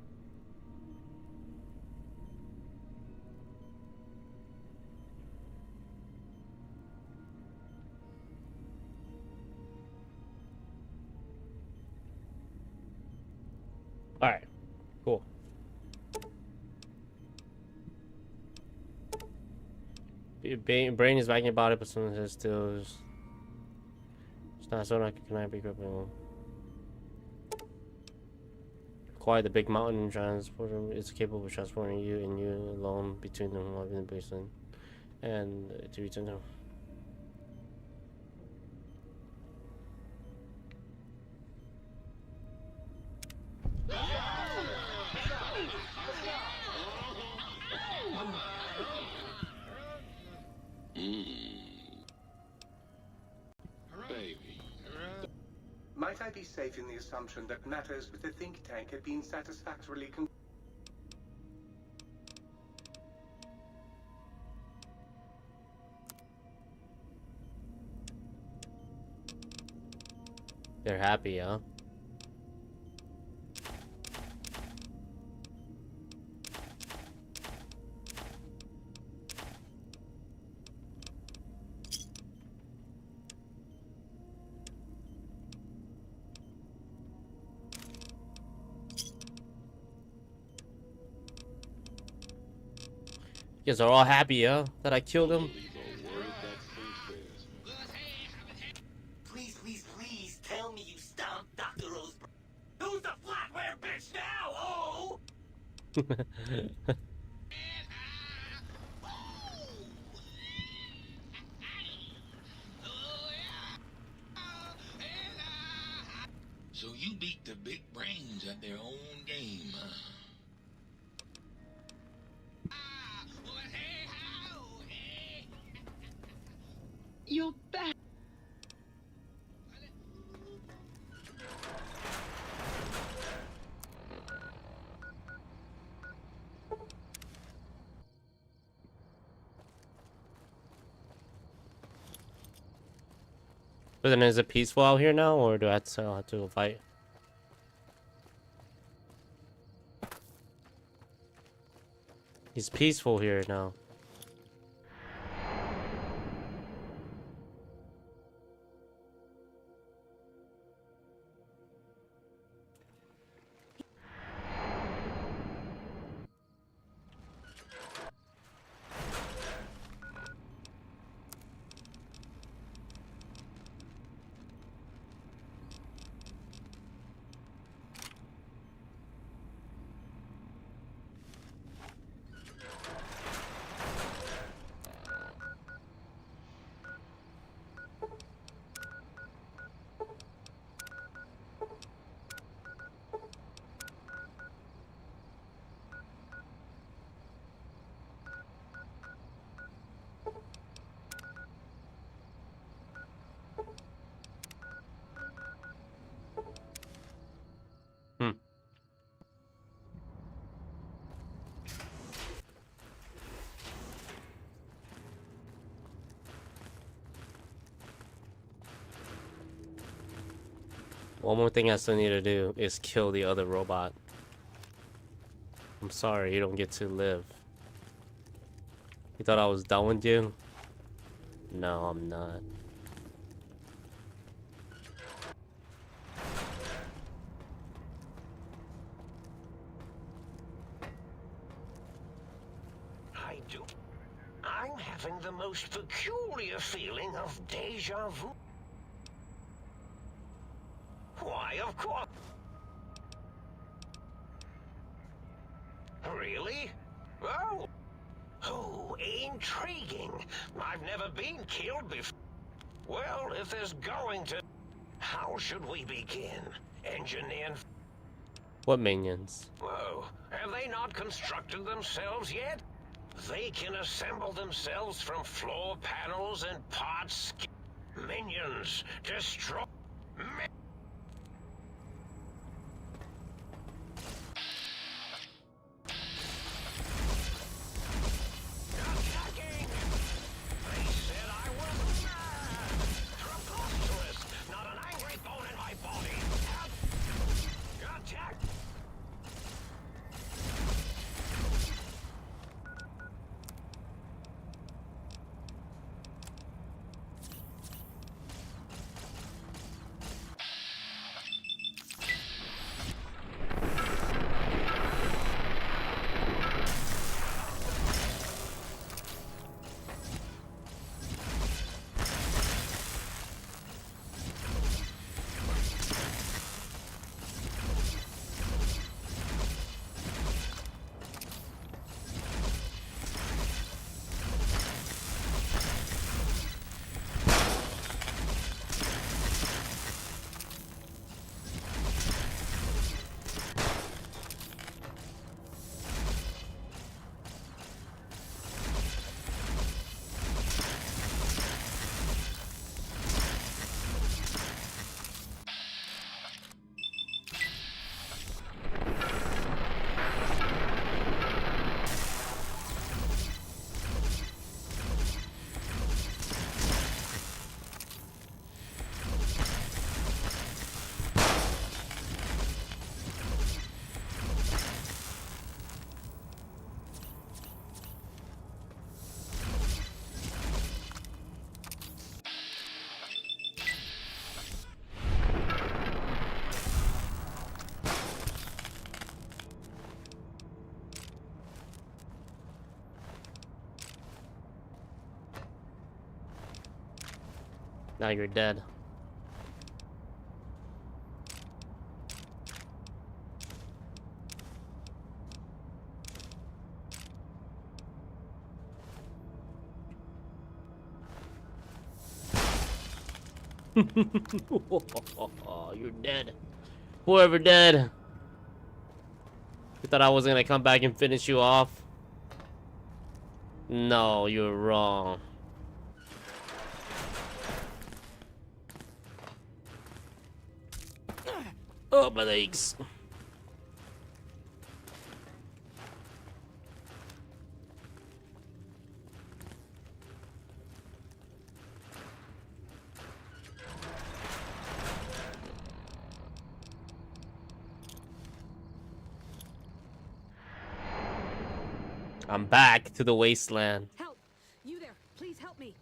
Alright. Cool. Brain is back in your body, but something is still... It's not so like it cannot be gripping. Acquire the Big Mountain transporter. It's capable of transporting you and you alone between them while in the basement. And to return them. Might I be safe in the assumption that matters with the think tank had been satisfactorily They're happy, huh? You guys are all happy, huh? That I killed him. Please, please, please tell me you stomped Dr. Roseburn. Who's the flatware bitch now? Oh! beat the big brains at their own game, huh? You're back. But then is it peaceful out here now, or do I still have to fight? It's peaceful here now. One more thing I still need to do is kill the other robot. I'm sorry, you don't get to live. You thought I was done with you? No, I'm not. I do. I'm having the most peculiar feeling of deja vu. Why, of course. Really? Oh. Oh, intriguing. I've never been killed before. Well, if there's going to... How should we begin? Engineering... What minions? Whoa, have they not constructed themselves yet? They can assemble themselves from floor panels and parts. Minions, destroy... Now you're dead. You're dead. Whoever did. You thought I was gonna come back and finish you off? No, you're wrong. Oh, my legs. I'm back to the wasteland. Help! You there, please help me.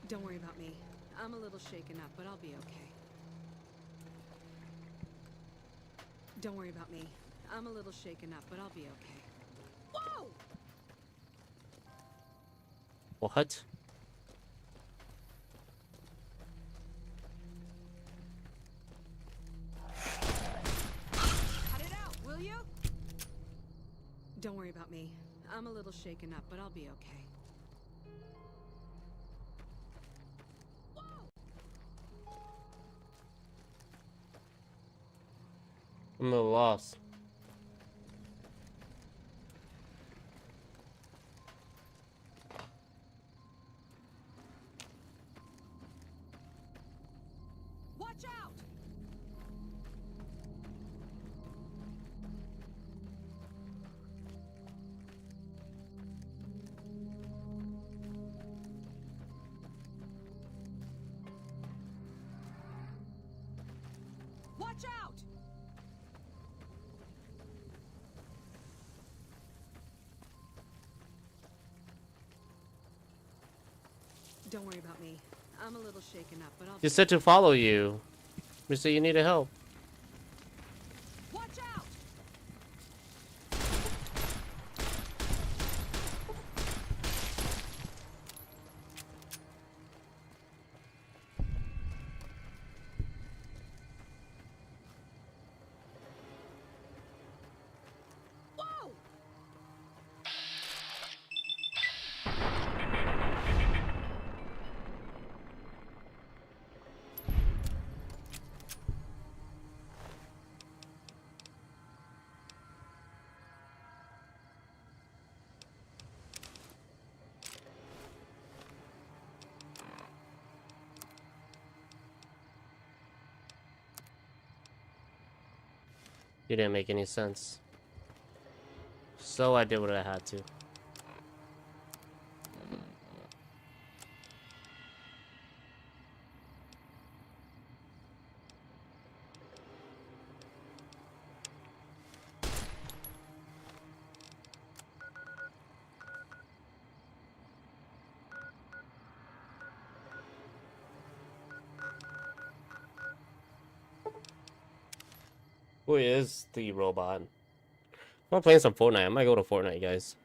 Don't worry about me. I'm a little shaken up, but I'll be okay. Don't worry about me. I'm a little shaken up, but I'll be okay. Whoa! What? Cut it out, will you? Don't worry about me. I'm a little shaken up, but I'll be okay. I'm a loss. Watch out! Watch out! Don't worry about me. I'm a little shaken up, but I'll He said to follow you. Mister, you need help. Watch out! Whoa! You didn't make any sense. So I did what I had to. Who is the robot? I'm playing some Fortnite. I might go to Fortnite, guys.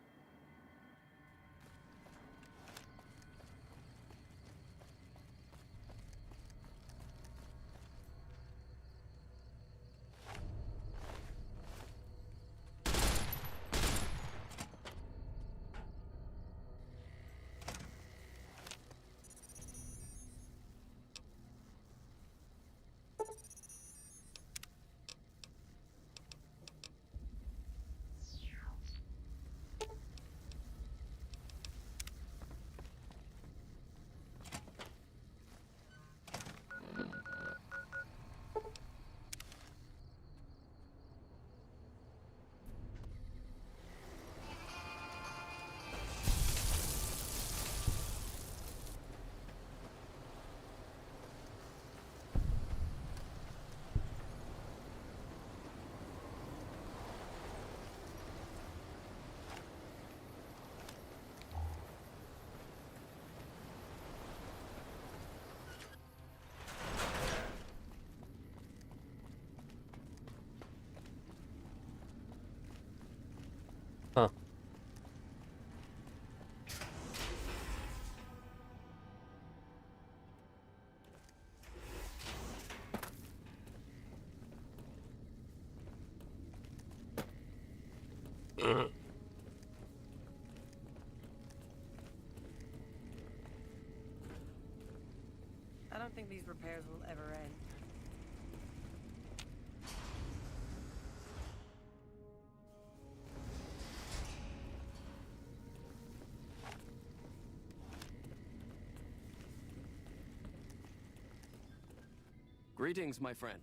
Huh. don't think these repairs will ever end. Greetings, my friend.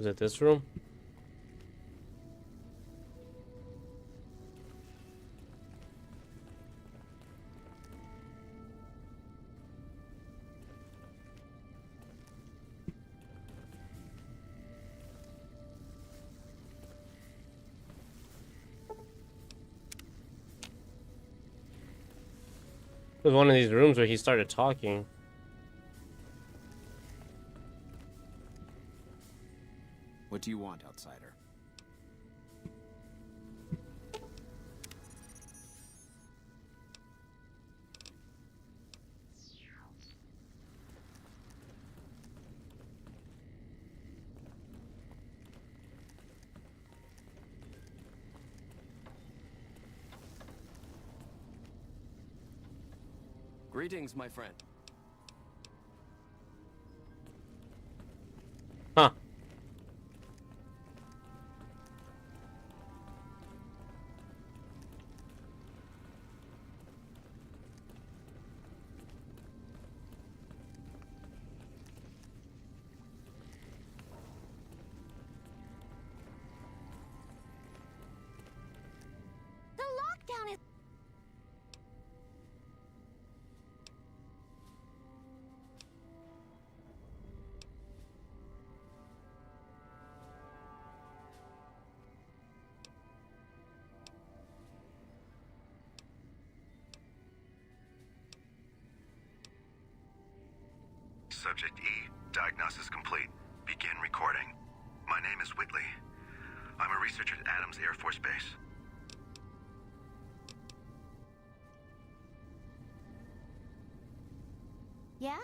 Is it this room? It was one of these rooms where he started talking. What do you want, outsider? Greetings, my friend. Huh. The lockdown is... Subject E, diagnosis complete. Begin recording. My name is Whitley. I'm a researcher at Adams Air Force Base. Yeah?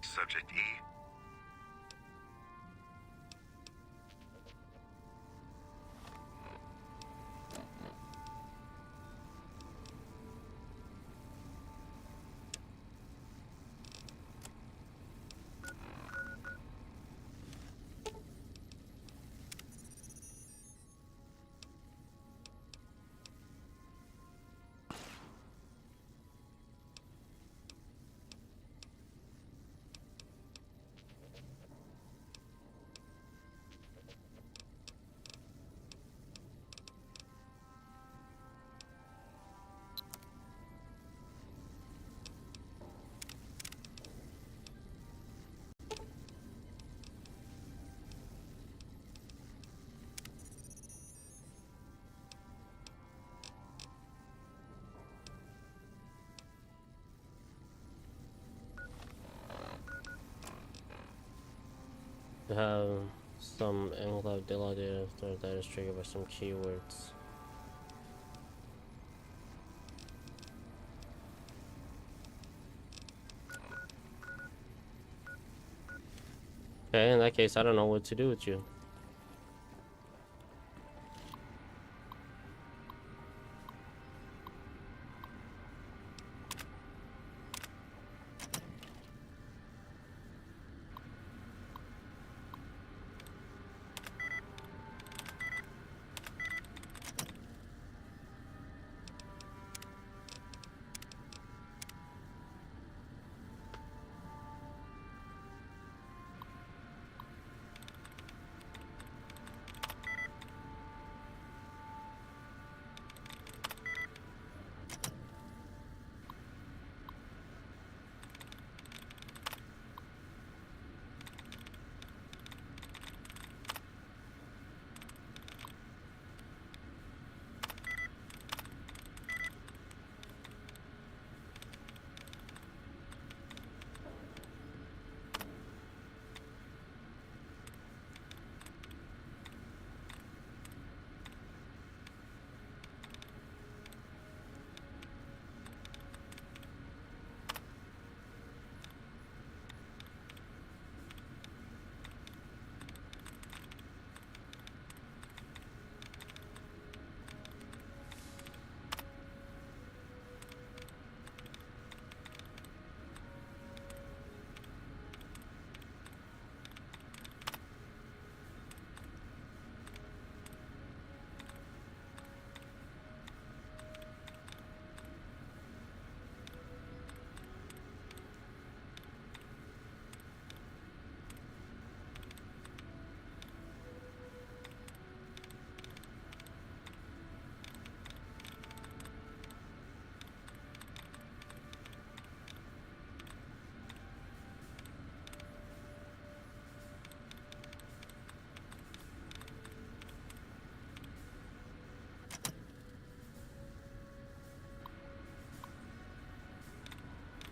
Subject E. To have some enclave data that is triggered by some keywords. Okay, in that case, I don't know what to do with you.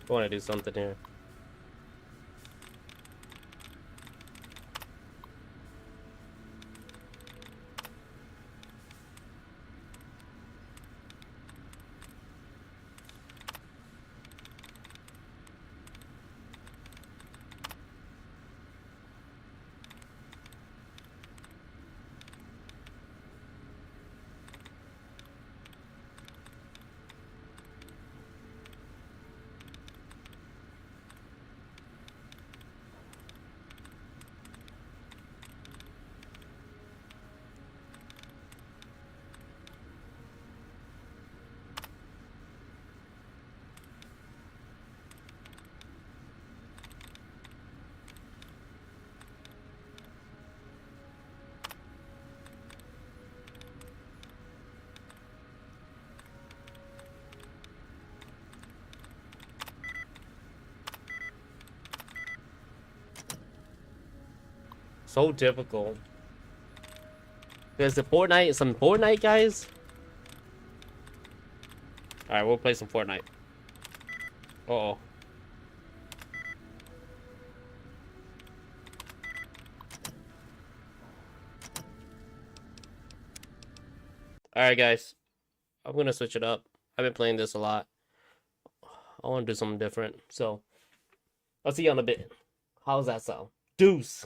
I want to do something here. So difficult. There's some Fortnite guys. All right, we'll play some Fortnite. Uh-oh. All right, guys. I'm gonna switch it up. I've been playing this a lot. I want to do something different. So, I'll see you in a bit. How's that sound? Deuce.